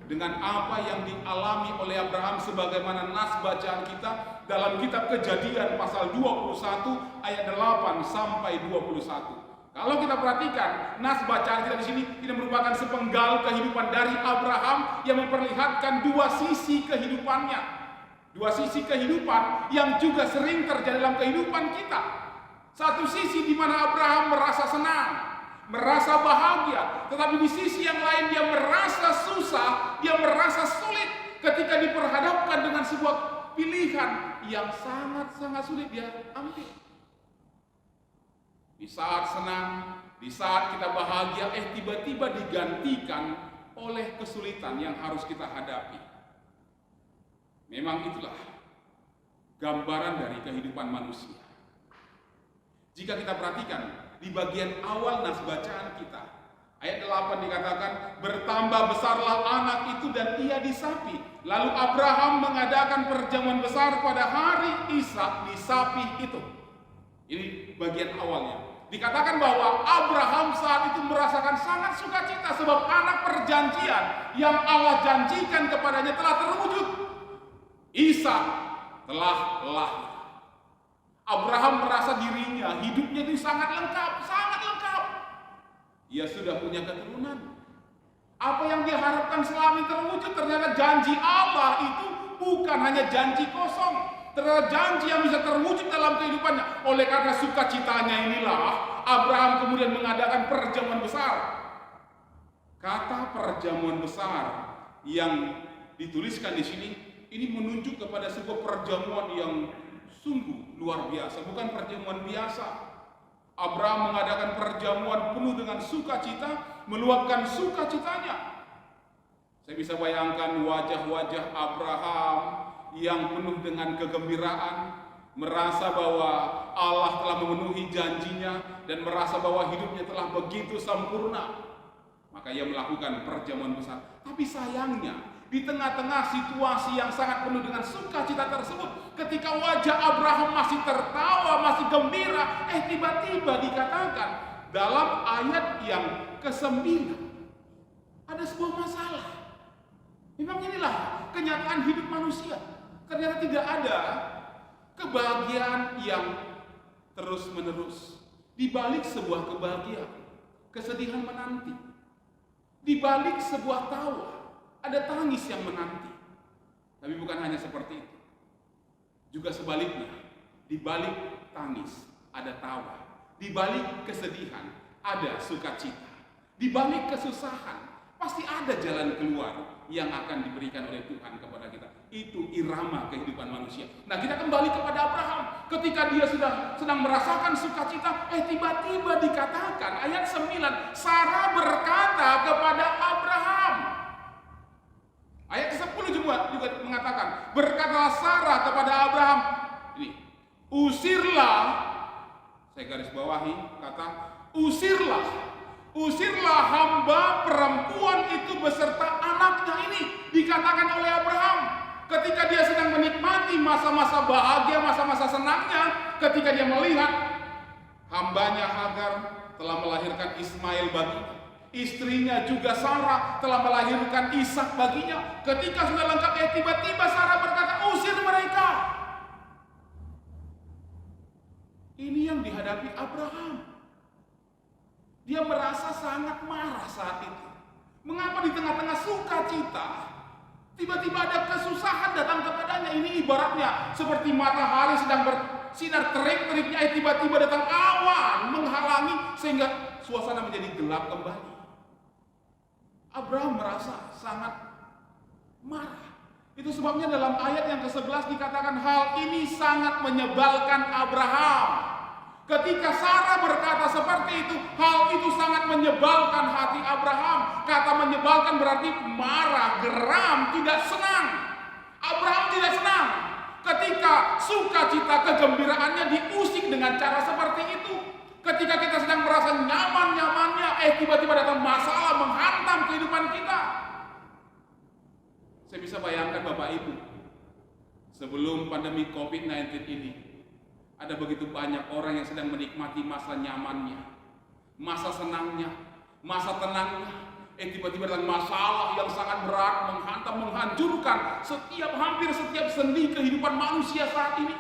Speaker 4: dengan apa yang dialami oleh Abraham sebagaimana nas bacaan kita dalam kitab Kejadian pasal 21 ayat 8 sampai 21. Kalau kita perhatikan nas bacaan kita di sini tidak merupakan sepenggal kehidupan dari Abraham yang memperlihatkan dua sisi kehidupannya. Dua sisi kehidupan yang juga sering terjadi dalam kehidupan kita. Satu sisi di mana Abraham merasa senang, merasa bahagia, tetapi di sisi yang lain dia merasa susah, dia merasa sulit ketika diperhadapkan dengan sebuah pilihan yang sangat-sangat sulit dia ambil. Di saat senang, di saat kita bahagia, tiba-tiba digantikan oleh kesulitan yang harus kita hadapi. Memang itulah gambaran dari kehidupan manusia. Jika kita perhatikan di bagian awal nas bacaan kita, ayat 8 dikatakan, bertambah besarlah anak itu dan ia disapi. Lalu Abraham mengadakan perjamuan besar pada hari Ishak disapi itu. Ini bagian awalnya. Dikatakan bahwa Abraham saat itu merasakan sangat sukacita sebab anak perjanjian yang Allah janjikan kepadanya telah terwujud. Ishak telah lahir. Abraham merasa dirinya, hidupnya itu sangat lengkap, sangat lengkap. Ia sudah punya keturunan. Apa yang dia harapkan selama ini terwujud, ternyata janji Allah itu bukan hanya janji kosong. Ternyata janji yang bisa terwujud dalam kehidupannya. Oleh karena sukacitanya inilah Abraham kemudian mengadakan perjamuan besar. Kata perjamuan besar yang dituliskan di sini ini menunjuk kepada sebuah perjamuan yang sungguh luar biasa, bukan perjamuan biasa. Abraham mengadakan perjamuan penuh dengan sukacita, meluapkan sukacitanya. Saya bisa bayangkan wajah-wajah Abraham yang penuh dengan kegembiraan, merasa bahwa Allah telah memenuhi janjinya dan merasa bahwa hidupnya telah begitu sempurna. Maka ia melakukan perjamuan besar. Tapi sayangnya, di tengah-tengah situasi yang sangat penuh dengan sukacita tersebut, ketika wajah Abraham masih tertawa, masih gembira, tiba-tiba dikatakan dalam ayat yang ke-9 ada sebuah masalah. Memang inilah kenyataan hidup manusia. Ternyata tidak ada kebahagiaan yang terus-menerus. Di balik sebuah kebahagiaan, kesedihan menanti. Di balik sebuah tawa, ada tangis yang menanti. Tapi bukan hanya seperti itu. Juga sebaliknya, di balik tangis ada tawa. Di balik kesedihan ada sukacita. Di balik kesusahan pasti ada jalan keluar yang akan diberikan oleh Tuhan kepada kita. Itu irama kehidupan manusia. Nah, kita kembali kepada Abraham. Ketika dia sedang merasakan sukacita, tiba-tiba dikatakan ayat 9, Sarah berkata kepada Abraham. Ayat 10 juga mengatakan, berkatalah Sarah kepada Abraham, ini, usirlah, saya garis bawahi kata usirlah hamba perempuan itu beserta anaknya ini. Dikatakan oleh Abraham ketika dia sedang menikmati masa-masa bahagia, masa-masa senangnya, ketika dia melihat hambanya Hagar telah melahirkan Ismail baginya, istrinya juga Sarah telah melahirkan Ishak baginya. Ketika sudah lengkap, tiba-tiba Sarah berkata, usir mereka. Ini yang dihadapi Abraham. Dia merasa sangat marah saat itu. Mengapa di tengah-tengah sukacita tiba-tiba ada kesusahan datang kepadanya? Ini ibaratnya seperti matahari sedang bersinar terik-teriknya, tiba-tiba datang awan menghalangi sehingga suasana menjadi gelap kembali. Abraham merasa sangat marah. Itu sebabnya dalam ayat yang ke-11 dikatakan hal ini sangat menyebalkan Abraham. Ketika Sarah berkata seperti itu, hal itu sangat menyebalkan hati Abraham. Kata menyebalkan berarti marah, geram, tidak senang. Abraham tidak senang ketika sukacita kegembiraannya diusik dengan cara seperti itu. Ketika kita sedang merasa nyaman-nyamannya, tiba-tiba datang masalah menghantam kehidupan kita. Saya bisa bayangkan Bapak Ibu, sebelum pandemi COVID-19 ini, ada begitu banyak orang yang sedang menikmati masa nyamannya, masa senangnya, masa tenangnya. Tiba-tiba datang masalah yang sangat berat, menghantam, menghancurkan hampir setiap sendi kehidupan manusia saat ini.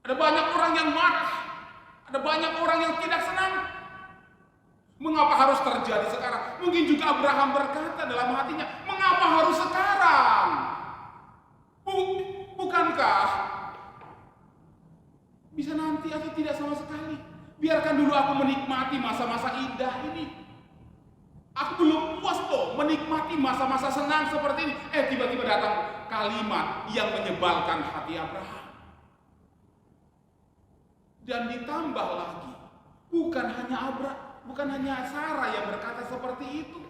Speaker 4: Ada banyak orang yang marah, ada banyak orang yang tidak senang. Mengapa harus terjadi sekarang? Mungkin juga Abraham berkata dalam hatinya, mengapa harus sekarang? Bukankah bisa nanti atau tidak sama sekali? Biarkan dulu aku menikmati masa-masa indah ini. Aku belum puas kok menikmati masa-masa senang seperti ini. Tiba-tiba datang kalimat yang menyebalkan hati Abraham. Dan ditambah lagi, bukan hanya Sarah yang berkata seperti itu.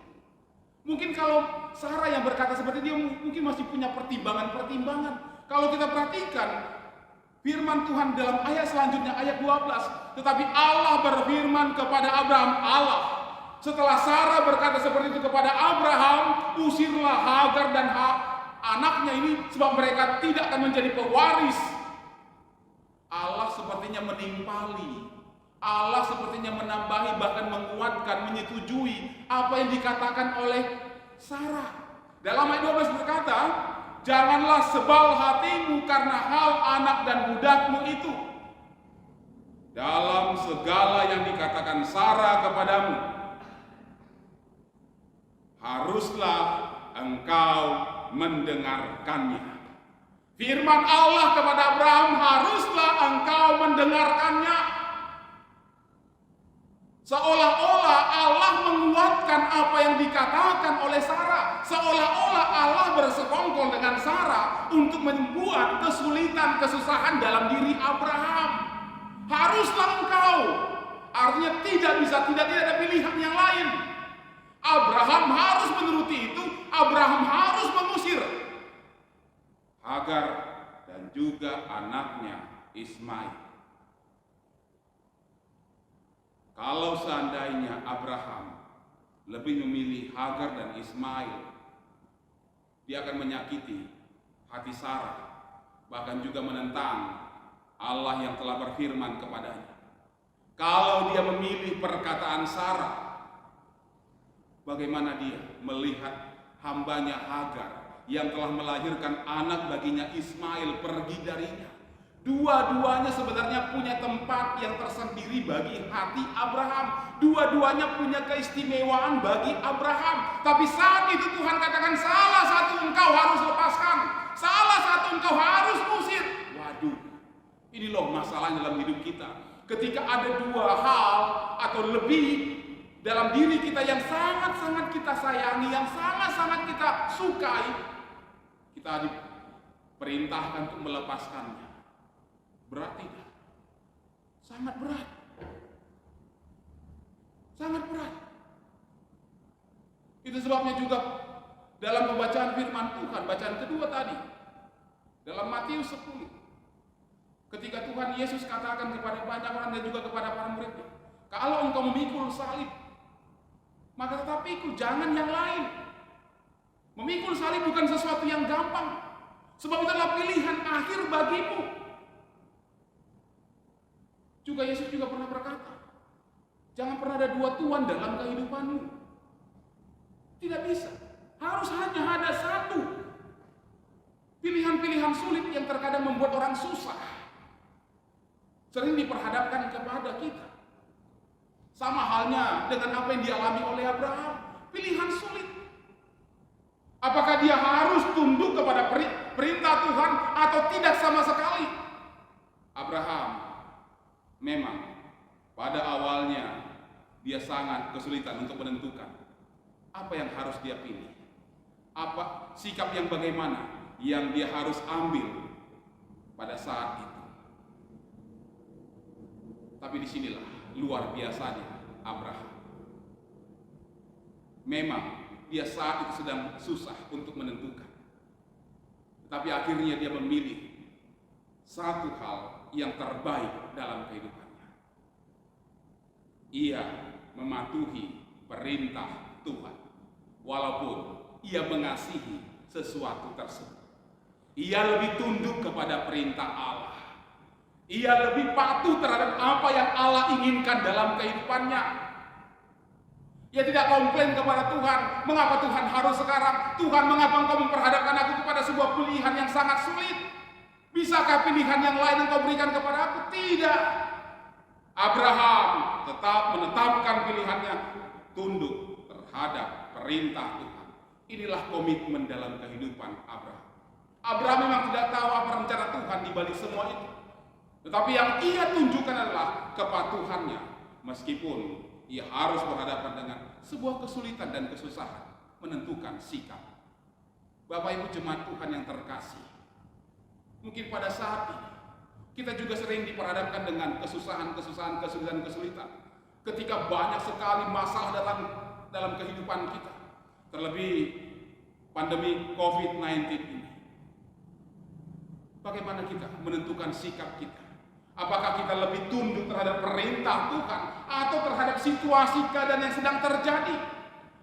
Speaker 4: Mungkin kalau Sarah yang berkata seperti itu, dia mungkin masih punya pertimbangan-pertimbangan. Kalau kita perhatikan firman Tuhan dalam ayat selanjutnya, ayat 12. Tetapi Allah berfirman kepada Abraham, setelah Sarah berkata seperti itu kepada Abraham, usirlah Hagar dan anaknya ini sebab mereka tidak akan menjadi pewaris Allah sepertinya menimpali, Allah sepertinya menambahi, bahkan menguatkan, menyetujui apa yang dikatakan oleh Sarah. Dalam ayat 12 berkata, janganlah sebal hatimu karena hal anak dan budakmu itu. Dalam segala yang dikatakan Sarah kepadamu, haruslah engkau mendengarkannya. Firman Allah kepada Abraham, haruslah engkau mendengarkannya. Seolah-olah Allah menguatkan apa yang dikatakan oleh Sarah. Seolah-olah Allah bersekongkol dengan Sarah untuk membuat kesulitan, kesusahan dalam diri Abraham. Haruslah engkau. Artinya tidak ada pilihan yang lain. Abraham harus menuruti itu. Abraham harus mengusir Hagar dan juga anaknya Ismail. Kalau seandainya Abraham lebih memilih Hagar dan Ismail, dia akan menyakiti hati Sarah, bahkan juga menentang Allah yang telah berfirman kepadanya. Kalau dia memilih perkataan Sarah, bagaimana dia melihat hambanya Hagar yang telah melahirkan anak baginya Ismail pergi darinya? Dua-duanya sebenarnya punya tempat yang tersendiri bagi hati Abraham. Dua-duanya punya keistimewaan bagi Abraham. Tapi saat itu Tuhan katakan, salah satu engkau harus lepaskan, salah satu engkau harus usir. Waduh, ini loh masalah dalam hidup kita. Ketika ada dua hal atau lebih dalam diri kita yang sangat-sangat kita sayangi, yang sangat-sangat kita sukai, kita diperintahkan untuk melepaskannya. Berat tidak? Sangat berat. Sangat berat. Itu sebabnya juga dalam pembacaan firman Tuhan, bacaan kedua tadi, dalam Matius 10, ketika Tuhan Yesus katakan kepada banyak orang dan juga kepada para muridnya, kalau engkau memikul salib, maka tetap pikul, jangan yang lain. Memikul salib bukan sesuatu yang gampang, sebab itu adalah pilihan akhir bagimu. Juga Yesus juga pernah berkata, jangan pernah ada dua tuan dalam kehidupanmu. Tidak bisa, harus hanya ada satu. Pilihan-pilihan sulit yang terkadang membuat orang susah sering diperhadapkan kepada kita. Sama halnya dengan apa yang dialami oleh Abraham, pilihan sulit. Apakah dia harus tunduk kepada perintah Tuhan atau tidak sama sekali? Abraham memang pada awalnya dia sangat kesulitan untuk menentukan apa yang harus dia pilih. Apa sikap yang bagaimana yang dia harus ambil pada saat itu. Tapi disinilah luar biasanya Abraham. Memang dia saat itu sedang susah untuk menentukan. Tapi akhirnya dia memilih satu hal yang terbaik dalam kehidupannya. Ia mematuhi perintah Tuhan. Walaupun ia mengasihi sesuatu tersebut. Ia lebih tunduk kepada perintah Allah. Ia lebih patuh terhadap apa yang Allah inginkan dalam kehidupannya. Ia tidak komplain kepada Tuhan, mengapa Tuhan harus sekarang? Tuhan, mengapa engkau memperhadapkan aku kepada sebuah pilihan yang sangat sulit? Bisakah pilihan yang lain engkau berikan kepada aku? Tidak. Abraham tetap menetapkan pilihannya, tunduk terhadap perintah Tuhan. Inilah komitmen dalam kehidupan Abraham. Abraham memang tidak tahu apa rencana Tuhan di balik semua itu. Tetapi yang ia tunjukkan adalah kepatuhannya, meskipun ia harus berhadapan dengan sebuah kesulitan dan kesusahan menentukan sikap. Bapak Ibu jemaat Tuhan yang terkasih, mungkin pada saat ini kita juga sering diperhadapkan dengan kesusahan-kesusahan, kesulitan-kesulitan. Ketika banyak sekali masalah datang dalam kehidupan kita, terlebih pandemi COVID-19 ini. Bagaimana kita menentukan sikap kita? Apakah kita lebih tunduk terhadap perintah Tuhan atau terhadap situasi keadaan yang sedang terjadi?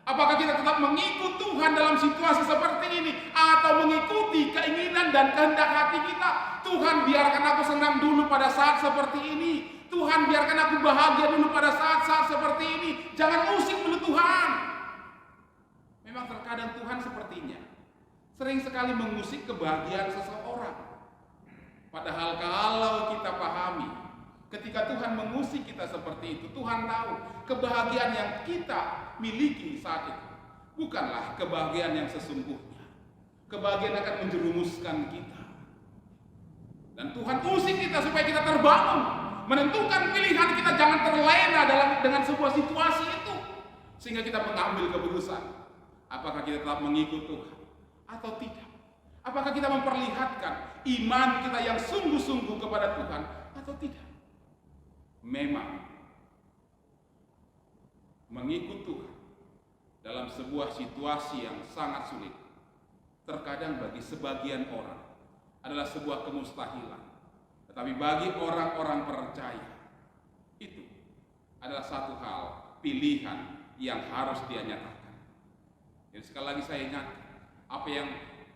Speaker 4: Apakah kita tetap mengikut Tuhan dalam situasi seperti ini, atau mengikuti keinginan dan kehendak hati kita? Tuhan, biarkan aku senang dulu pada saat seperti ini. Tuhan, biarkan aku bahagia dulu pada saat-saat seperti ini. Jangan usik dulu Tuhan. Memang terkadang Tuhan sepertinya sering sekali mengusik kebahagiaan seseorang. Padahal kalau kita pahami, ketika Tuhan mengusik kita seperti itu, Tuhan tahu kebahagiaan yang kita miliki saat itu bukanlah kebahagiaan yang sesungguhnya. Kebahagiaan akan menjerumuskan kita. Dan Tuhan usik kita supaya kita terbangun, menentukan pilihan kita, jangan terlena dengan sebuah situasi itu, sehingga kita mengambil keputusan. Apakah kita tetap mengikut Tuhan atau tidak? Apakah kita memperlihatkan iman kita yang sungguh-sungguh kepada Tuhan atau tidak? Memang mengikut Tuhan dalam sebuah situasi yang sangat sulit, terkadang bagi sebagian orang adalah sebuah kemustahilan. Tetapi bagi orang-orang percaya, itu adalah satu hal, pilihan yang harus dia nyatakan. Jadi sekali lagi saya ingatkan, apa yang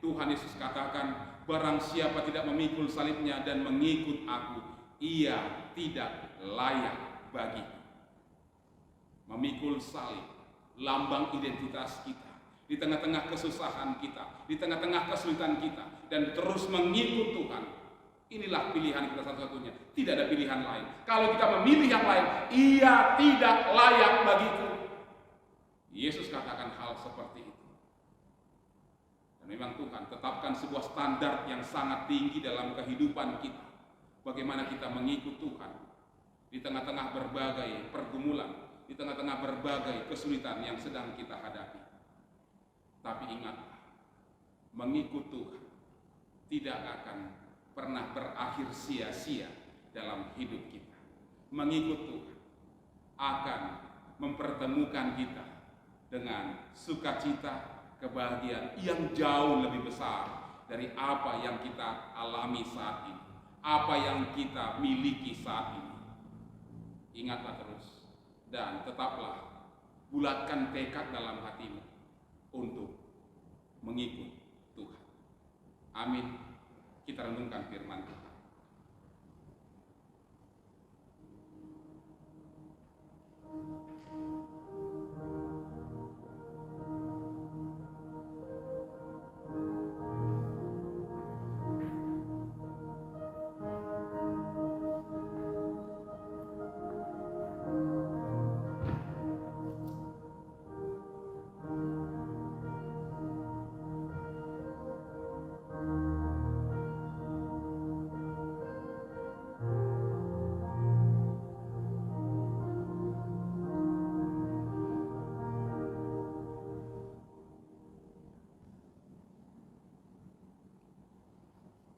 Speaker 4: Tuhan Yesus katakan, barang siapa tidak memikul salibnya dan mengikut aku, ia tidak layak bagiku. Memikul salib, lambang identitas kita, di tengah-tengah kesusahan kita, di tengah-tengah kesulitan kita, dan terus mengikut Tuhan. Inilah pilihan kita satu-satunya, tidak ada pilihan lain. Kalau kita memilih yang lain, ia tidak layak bagiku. Yesus katakan hal seperti itu. Dan memang Tuhan tetapkan sebuah standar yang sangat tinggi dalam kehidupan kita. Bagaimana kita mengikut Tuhan di tengah-tengah berbagai pergumulan, di tengah-tengah berbagai kesulitan yang sedang kita hadapi. Tapi ingatlah, mengikut Tuhan tidak akan pernah berakhir sia-sia dalam hidup kita. Mengikut Tuhan akan mempertemukan kita dengan sukacita, kebahagiaan yang jauh lebih besar dari apa yang kita alami saat ini, apa yang kita miliki saat ini. Ingatlah terus dan tetaplah bulatkan tekad dalam hatimu untuk mengikut Tuhan. Amin. Kita renungkan firman Tuhan.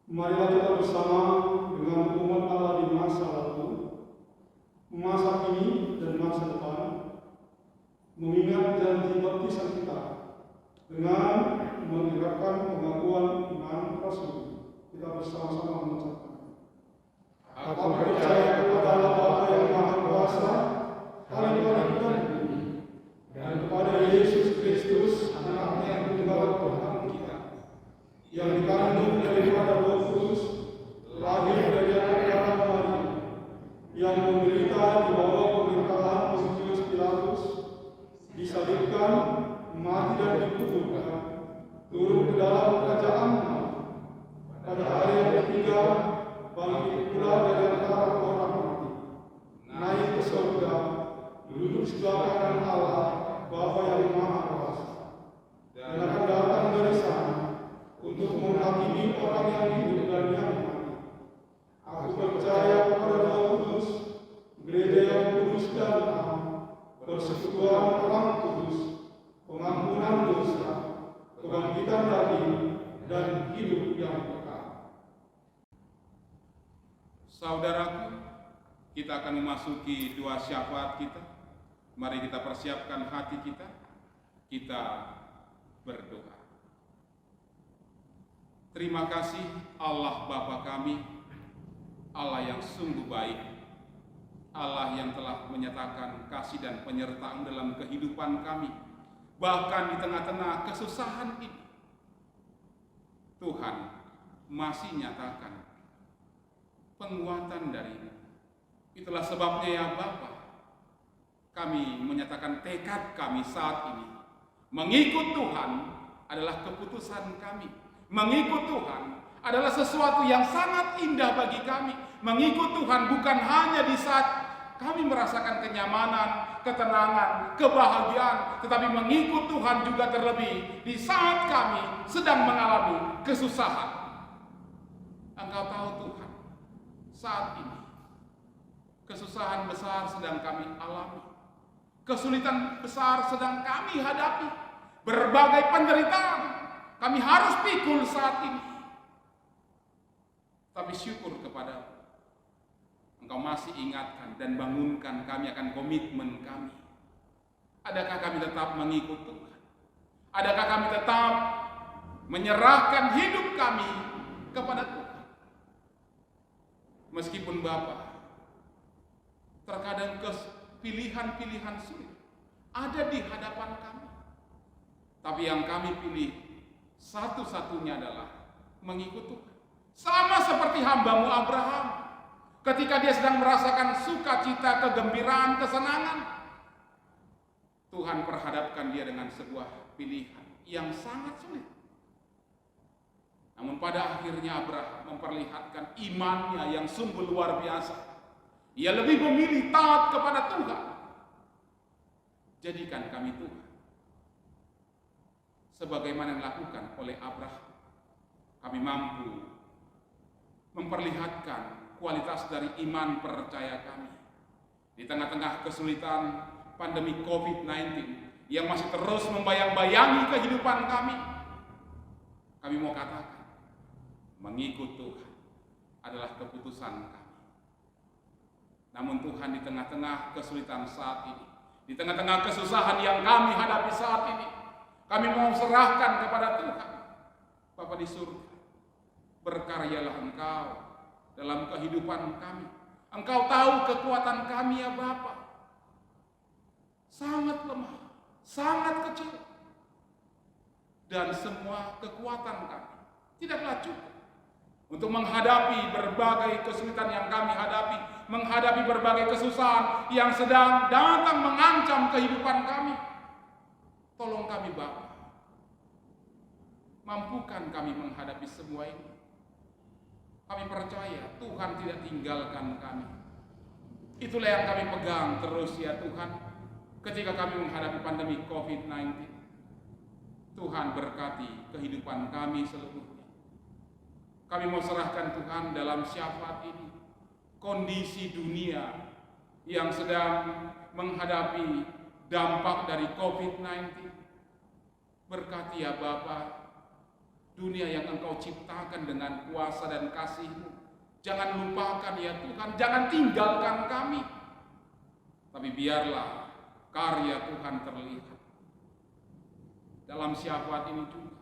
Speaker 1: Marilah kita bersama dengan umat Allah di masa lalu, masa kini dan masa depan, mengingat janji baptisan kita dengan menegakkan pengakuan iman Rasul. Kita bersama-sama mengucapkan, aku percaya kepada Allah Bapa yang Maha Kuasa, Paling Paling dan Bumi, dan kepada Yesus Kristus, Anaknya yang tunggal Tuhan kita, yang dikandung daripada Roh Kudus, lahir dari anak darah Maria, yang menderita di bawah pemerintahan Pontius Pilatus, disalibkan, mati dan dikuburkan, turun ke dalam kerajaan Allah. Pada hari yang ketiga, bangkit pula dari antara orang mati, naik ke surga, duduk sebelah kanan Allah, Bapa yang Maha Kuasa, dan akan datang dari sana untuk menghakimi orang yang hidup dan yang mati. Aku percaya kepada Roh Kudus, gereja yang kudus dan am, persekutuan orang kudus, pengampunan dosa, kebangkitan daging, dan hidup yang kekal.
Speaker 4: Saudaraku, kita akan memasuki doa syafaat kita. Mari kita persiapkan hati kita. Kita berdoa. Terima kasih Allah Bapa kami, Allah yang sungguh baik, Allah yang telah menyatakan kasih dan penyertaan dalam kehidupan kami. bahkan di tengah-tengah kesusahan ini, Tuhan masih nyatakan penguatan dari-Mu. Itulah sebabnya ya Bapa, kami menyatakan tekad kami saat ini. Mengikut Tuhan adalah keputusan kami. Mengikut Tuhan adalah sesuatu yang sangat indah bagi kami. Mengikut Tuhan bukan hanya di saat kami merasakan kenyamanan, ketenangan, kebahagiaan, tetapi mengikut Tuhan juga terlebih di saat kami sedang mengalami kesusahan. Engkau tahu Tuhan, saat ini kesusahan besar sedang kami alami. Kesulitan besar sedang kami hadapi. Berbagai penderitaan kami harus pikul saat ini. Tapi syukur kepada Engkau masih ingatkan dan bangunkan kami akan komitmen kami. Adakah kami tetap mengikut Tuhan? Adakah kami tetap menyerahkan hidup kami kepada Tuhan? Meskipun Bapa, terkadang pilihan-pilihan sulit ada di hadapan kami. Tapi yang kami pilih satu-satunya adalah mengikut Tuhan. Sama seperti hamba-Mu Abraham. Ketika dia sedang merasakan sukacita, kegembiraan, kesenangan, Tuhan perhadapkan dia dengan sebuah pilihan yang sangat sulit. Namun pada akhirnya Abraham memperlihatkan imannya yang sungguh luar biasa. Ia lebih memilih taat kepada Tuhan. Jadikan kami Tuhan sebagaimana yang dilakukan oleh Abraham. Kami mampu memperlihatkan kualitas dari iman percaya kami di tengah-tengah kesulitan pandemi COVID-19 yang masih terus membayang-bayangi kehidupan kami. Kami mau katakan, mengikut Tuhan adalah keputusan kami. Namun Tuhan, di tengah-tengah kesulitan saat ini, di tengah-tengah kesusahan yang kami hadapi saat ini, kami mau serahkan kepada Tuhan. Bapa di surga, berkaryalah Engkau dalam kehidupan kami. Engkau tahu kekuatan kami ya Bapa. Sangat lemah, sangat kecil. Dan semua kekuatan kami tidaklah cukup untuk menghadapi berbagai kesulitan yang kami hadapi, menghadapi berbagai kesusahan yang sedang datang mengancam kehidupan kami. Tolong kami Bapa, mampukan kami menghadapi semua ini. Kami percaya Tuhan tidak tinggalkan kami. Itulah yang kami pegang terus ya Tuhan. Ketika kami menghadapi pandemi COVID-19, Tuhan berkati kehidupan kami seluruhnya. Kami mau serahkan Tuhan dalam syafaat ini kondisi dunia yang sedang menghadapi dampak dari COVID-19. Berkati ya Bapa, dunia yang Engkau ciptakan dengan kuasa dan kasih-Mu. Jangan lupakan ya Tuhan, jangan tinggalkan kami. Tapi biarlah karya Tuhan terlihat. Dalam syafaat ini juga,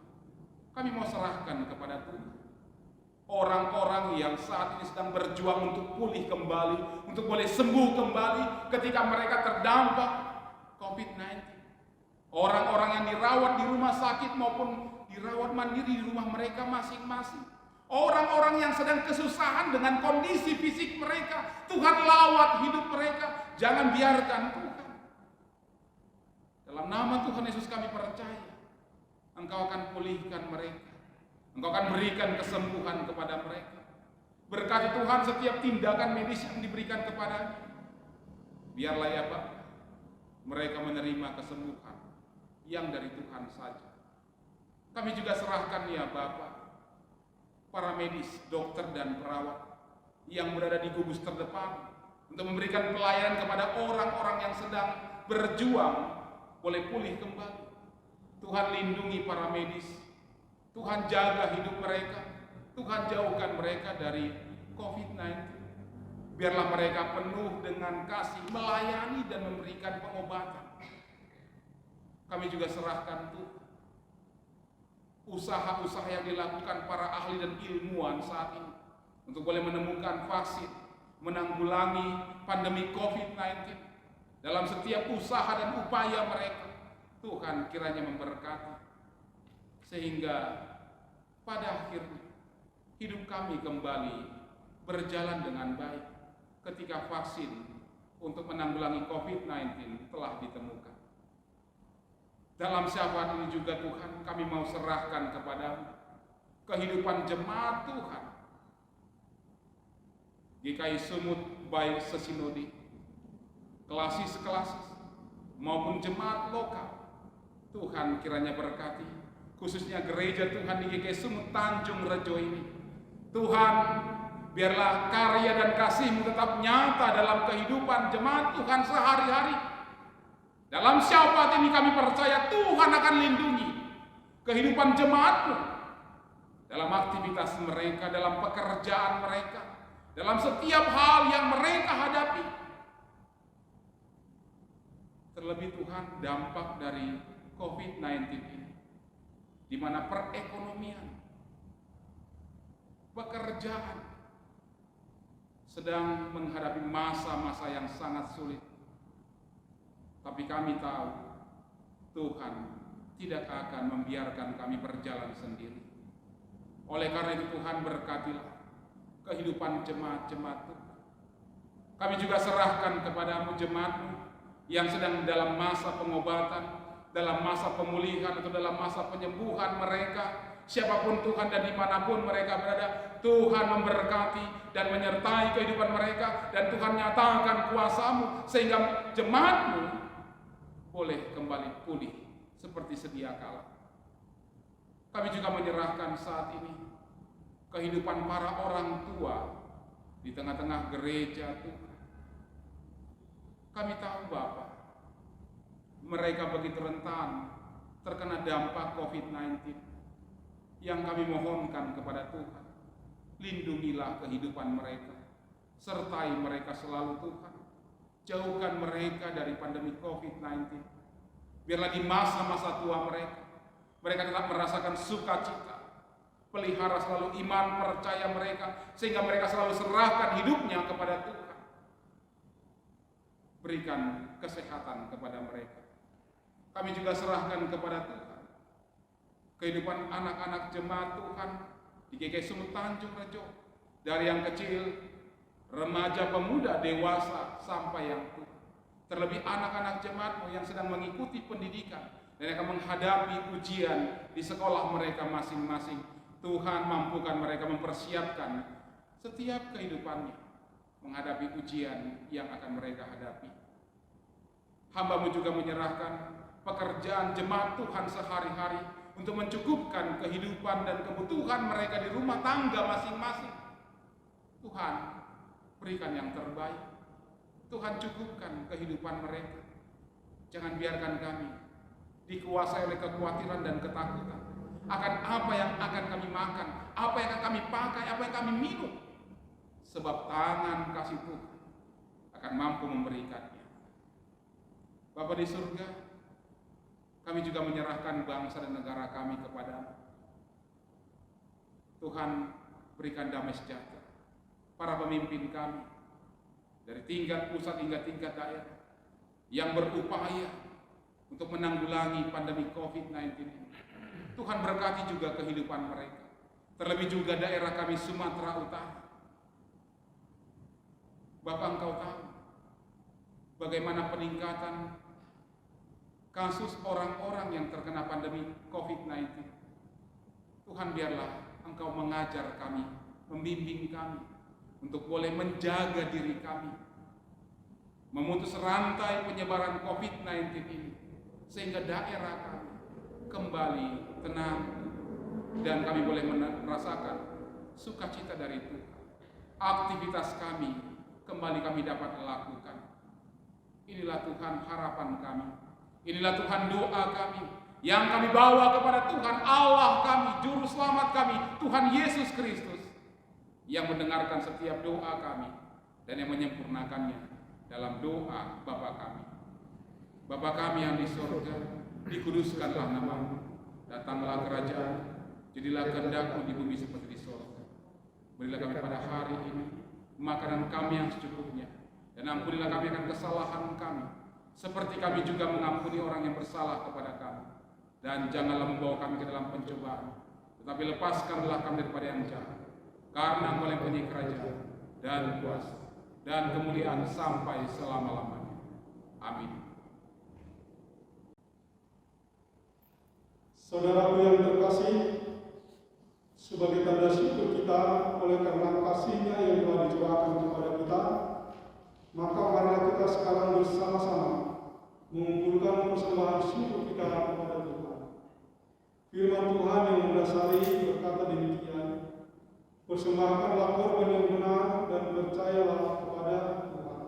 Speaker 4: kami mau serahkan kepada Tuhan orang-orang yang saat ini sedang berjuang untuk pulih kembali, untuk boleh sembuh kembali ketika mereka terdampak COVID-19. Orang-orang yang dirawat di rumah sakit maupun dirawat mandiri di rumah mereka masing-masing. Orang-orang yang sedang kesusahan dengan kondisi fisik mereka, Tuhan lawat hidup mereka. Jangan biarkan Tuhan. Dalam nama Tuhan Yesus kami percaya, Engkau akan pulihkan mereka. Engkau akan berikan kesembuhan kepada mereka. Berkati Tuhan setiap tindakan medis yang diberikan kepadanya. Biarlah ya Pak, mereka menerima kesembuhan yang dari Tuhan saja. Kami juga serahkan ya Bapak, para medis, dokter dan perawat yang berada di gugus terdepan untuk memberikan pelayanan kepada orang-orang yang sedang berjuang boleh pulih kembali. Tuhan lindungi para medis, Tuhan jaga hidup mereka, Tuhan jauhkan mereka dari COVID-19. Biarlah mereka penuh dengan kasih, melayani dan memberikan pengobatan. Kami juga serahkan Tuhan usaha-usaha yang dilakukan para ahli dan ilmuwan saat ini untuk boleh menemukan vaksin, menanggulangi pandemi COVID-19. Dalam setiap usaha dan upaya mereka, Tuhan kiranya memberkati, sehingga pada akhirnya hidup kami kembali berjalan dengan baik ketika vaksin untuk menanggulangi COVID-19 telah ditemukan. Dalam syafaat ini juga Tuhan, kami mau serahkan kepadamu kehidupan jemaat Tuhan, GKI Sumut baik sesinodi, klasis-klasis maupun jemaat lokal. Tuhan kiranya berkati, khususnya gereja Tuhan di GKI Sumut Tanjung Rejo ini. Tuhan, biarlah karya dan kasih-Mu tetap nyata dalam kehidupan jemaat Tuhan sehari-hari. Dalam syafaat ini kami percaya Tuhan akan lindungi kehidupan jemaat-Mu dalam aktivitas mereka, dalam pekerjaan mereka, dalam setiap hal yang mereka hadapi. Terlebih Tuhan, dampak dari COVID-19 ini, di mana perekonomian, pekerjaan sedang menghadapi masa-masa yang sangat sulit. Tapi kami tahu Tuhan tidak akan membiarkan kami berjalan sendiri. Oleh karena itu Tuhan, berkatilah kehidupan jemaat-jemaat Tuhan. Kami juga serahkan kepadamu jemaat-Mu yang sedang dalam masa pengobatan, dalam masa pemulihan atau dalam masa penyembuhan mereka. Siapapun Tuhan dan dimanapun mereka berada, Tuhan memberkati dan menyertai kehidupan mereka, dan Tuhan nyatakan kuasa-Mu sehingga jemaat-Mu boleh kembali pulih seperti sedia kala. Kami juga menyerahkan saat ini kehidupan para orang tua di tengah-tengah gereja Tuhan. Kami tahu Bapa, mereka begitu rentan terkena dampak COVID-19. Yang kami mohonkan kepada Tuhan, lindungilah kehidupan mereka, sertai mereka selalu Tuhan. Jauhkan mereka dari pandemi COVID-19. Biarlah di masa-masa tua mereka tetap merasakan sukacita. Pelihara selalu iman, percaya mereka, sehingga mereka selalu serahkan hidupnya kepada Tuhan. Berikan kesehatan kepada mereka. Kami juga serahkan kepada Tuhan kehidupan anak-anak jemaat Tuhan di GKI Sumut Tanjung Rejo, dari yang kecil, remaja, pemuda, dewasa, sampai yang tua. Terlebih anak-anak jemaat-Mu yang sedang mengikuti pendidikan dan akan menghadapi ujian di sekolah mereka masing-masing. Tuhan, mampukan mereka mempersiapkan setiap kehidupannya menghadapi ujian yang akan mereka hadapi. Hamba-Mu juga menyerahkan pekerjaan jemaat Tuhan sehari-hari untuk mencukupkan kehidupan dan kebutuhan mereka di rumah tangga masing-masing. Tuhan, berikan yang terbaik. Tuhan, cukupkan kehidupan mereka. Jangan biarkan kami dikuasai oleh kekhawatiran dan ketakutan akan apa yang akan kami makan, apa yang akan kami pakai, apa yang kami minum. Sebab tangan kasih Tuhan akan mampu memberikannya. Bapa di surga, kami juga menyerahkan bangsa dan negara kami kepadamu. Tuhan, berikan damai sejahtera. Para pemimpin kami, dari tingkat pusat hingga tingkat daerah, yang berupaya untuk menanggulangi pandemi COVID-19 ini. Tuhan, berkati juga kehidupan mereka. Terlebih juga daerah kami Sumatera Utara. Bapak, Engkau tahu bagaimana peningkatan kasus orang-orang yang terkena pandemi COVID-19. Tuhan, biarlah Engkau mengajar kami, membimbing kami untuk boleh menjaga diri kami, memutus rantai penyebaran COVID-19 ini, sehingga daerah kami kembali tenang dan kami boleh merasakan sukacita dari Tuhan. Aktivitas kami kembali kami dapat lakukan. Inilah Tuhan harapan kami. Inilah Tuhan doa kami yang kami bawa kepada Tuhan Allah kami, Juru Selamat kami, Tuhan Yesus Kristus, yang mendengarkan setiap doa kami dan yang menyempurnakannya dalam doa Bapa kami. Bapa kami yang di surga, dikuduskanlah nama-Mu, datanglah kerajaan, jadilah kehendak-Mu di bumi seperti di surga. Berilah kami pada hari ini makanan kami yang secukupnya, dan ampunilah kami akan kesalahan kami, seperti kami juga mengampuni orang yang bersalah kepada kami. Dan janganlah membawa kami ke dalam pencobaan, tetapi lepaskanlah kami daripada yang jahat. Karena Engkau yang punya kerajaan dan kuasa dan kemuliaan sampai selama-lamanya. Amin.
Speaker 1: Saudaraku yang terkasih, sebagai tanda syukur kita oleh karena kasih-Nya yang telah dicurahkan kepada kita, maka marilah kita sekarang bersama-sama mengumpulkan persembahan syukur kita kepada Tuhan. Firman Tuhan yang mendasari berkata demikian, persembahkanlah korban yang benar dan percayalah kepada Tuhan.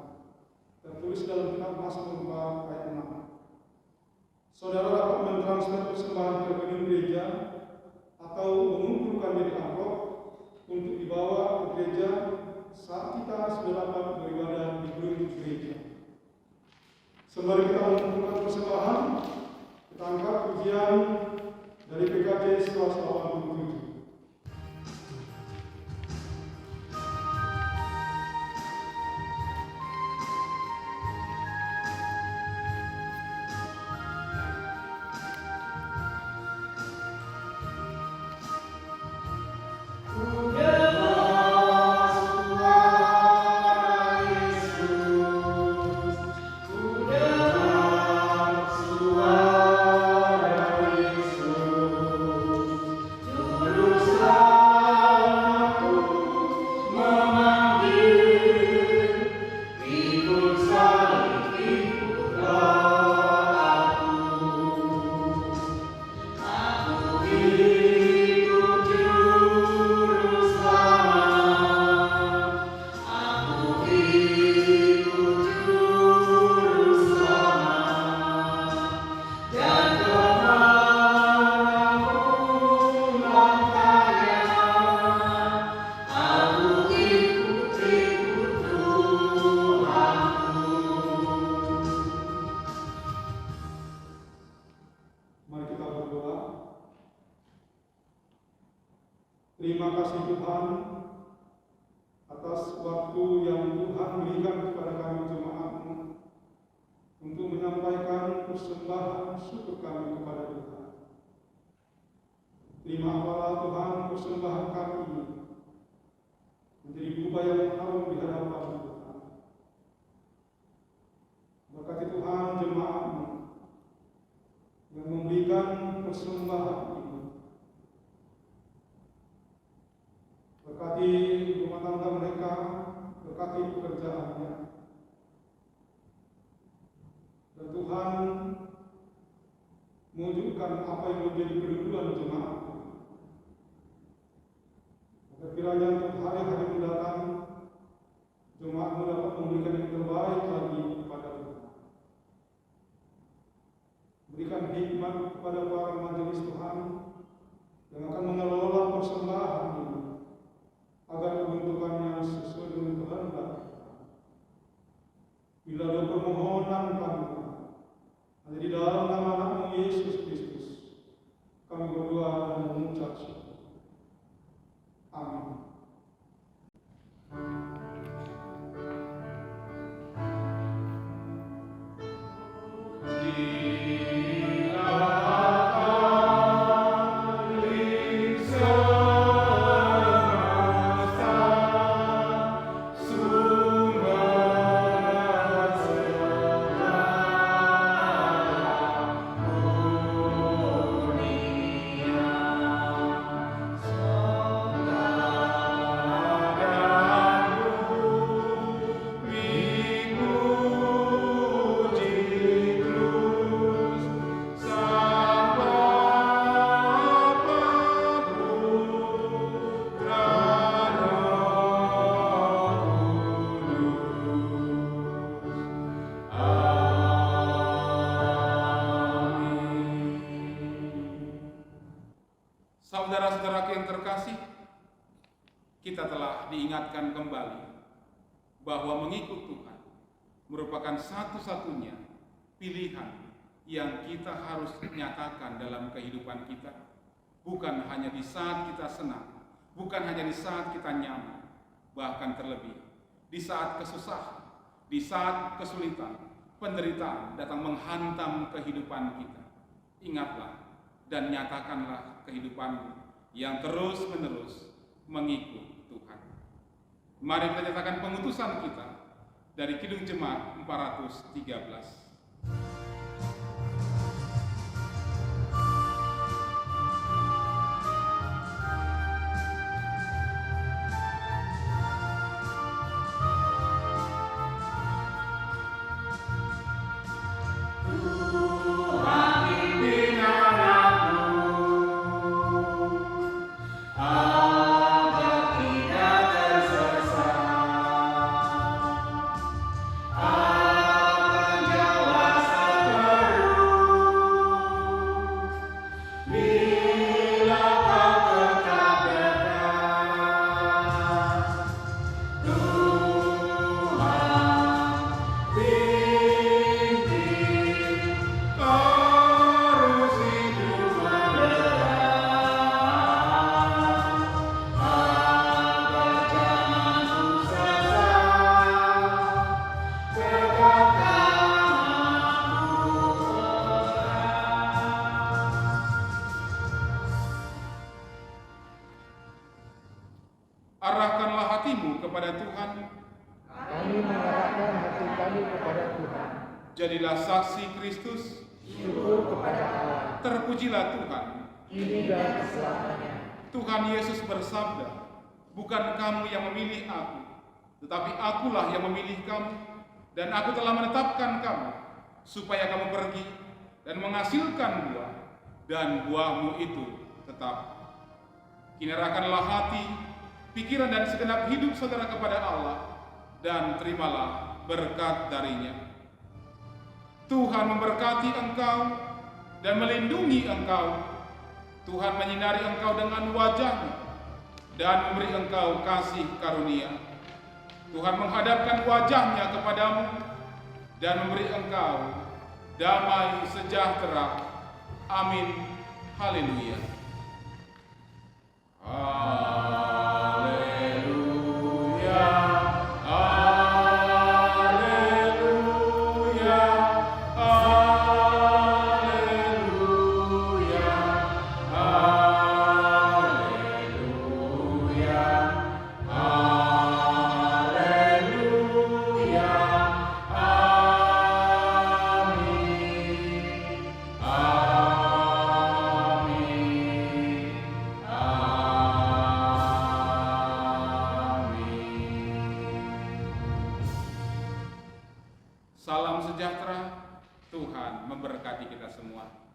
Speaker 1: Tertulis dalam kitab Mazmur 4 ayat 6. Saudara dapat mentransfer persembahan ke rekening gereja atau mengumpulkannya di amplop untuk dibawa ke gereja saat kita sudah dapat beribadah di gedung gereja. Sembari kita mengumpulkan persembahan, kita angkat pujian dari PKJ 187. Terima kasih Tuhan atas waktu yang Tuhan berikan kepada kami jemaat-Mu untuk menyampaikan persembahan syukur kami kepada Tuhan. Terima Allah Tuhan persembahan kami ini menjadi dupa yang harum di hadapan Tuhan. Berkati Tuhan jemaat-Mu yang memberikan persembahan ini. Berkati rumah tangga mereka, berkati pekerjaannya. Dan Tuhan menunjukkan apa yang menjadi kerinduan jemaat. Agar kiranya untuk hari-hari mendatang, jemaat-Mu dapat memberikan yang terbaik lagi kepada Tuhan. Berikan hikmat kepada para majelis Tuhan yang akan mengelola persembahan ini, agar kebentukannya sesuai dengan kehendak. Bila ada permohonan kami Tuhan, hanya di dalam nama Anak-Mu Yesus Kristus, kami berdoa dan mengucap syukur. Amin. Saudara-saudaraku yang terkasih, kita telah diingatkan kembali bahwa mengikut Tuhan merupakan satu-satunya pilihan yang kita harus nyatakan dalam kehidupan kita. Bukan hanya di saat kita senang, bukan hanya di saat kita nyaman, bahkan terlebih di saat kesusahan, di saat kesulitan,
Speaker 4: penderitaan datang menghantam kehidupan kita, ingatlah dan nyatakanlah kehidupanmu yang terus-menerus mengikut Tuhan. Mari kita nyatakan pengutusan kita dari Kidung Jemaat 413. Arahkanlah hatimu kepada Tuhan.
Speaker 3: Kami mengarahkan hati kami kepada Tuhan.
Speaker 4: Jadilah saksi Kristus.
Speaker 3: Syukur kepada Allah.
Speaker 4: Terpujilah Tuhan.
Speaker 3: Kini dan selamanya.
Speaker 4: Tuhan Yesus bersabda, bukan kamu yang memilih aku, tetapi akulah yang memilih kamu, dan aku telah menetapkan kamu, supaya kamu pergi dan menghasilkan buah, dan buahmu itu tetap. Kinarahkanlah hati, pikiran dan segenap hidup saudara kepada Allah, dan terimalah berkat darinya. Tuhan memberkati engkau dan melindungi engkau. Tuhan menyinari engkau dengan wajah-Nya dan memberi engkau kasih karunia. Tuhan menghadapkan wajah-Nya kepadamu dan memberi engkau damai sejahtera. Amin. Haleluya. Haleluya. Haleluya. Haleluya. Haleluya. Haleluya. Amin. Amin. Salam sejahtera, Tuhan memberkati kita semua.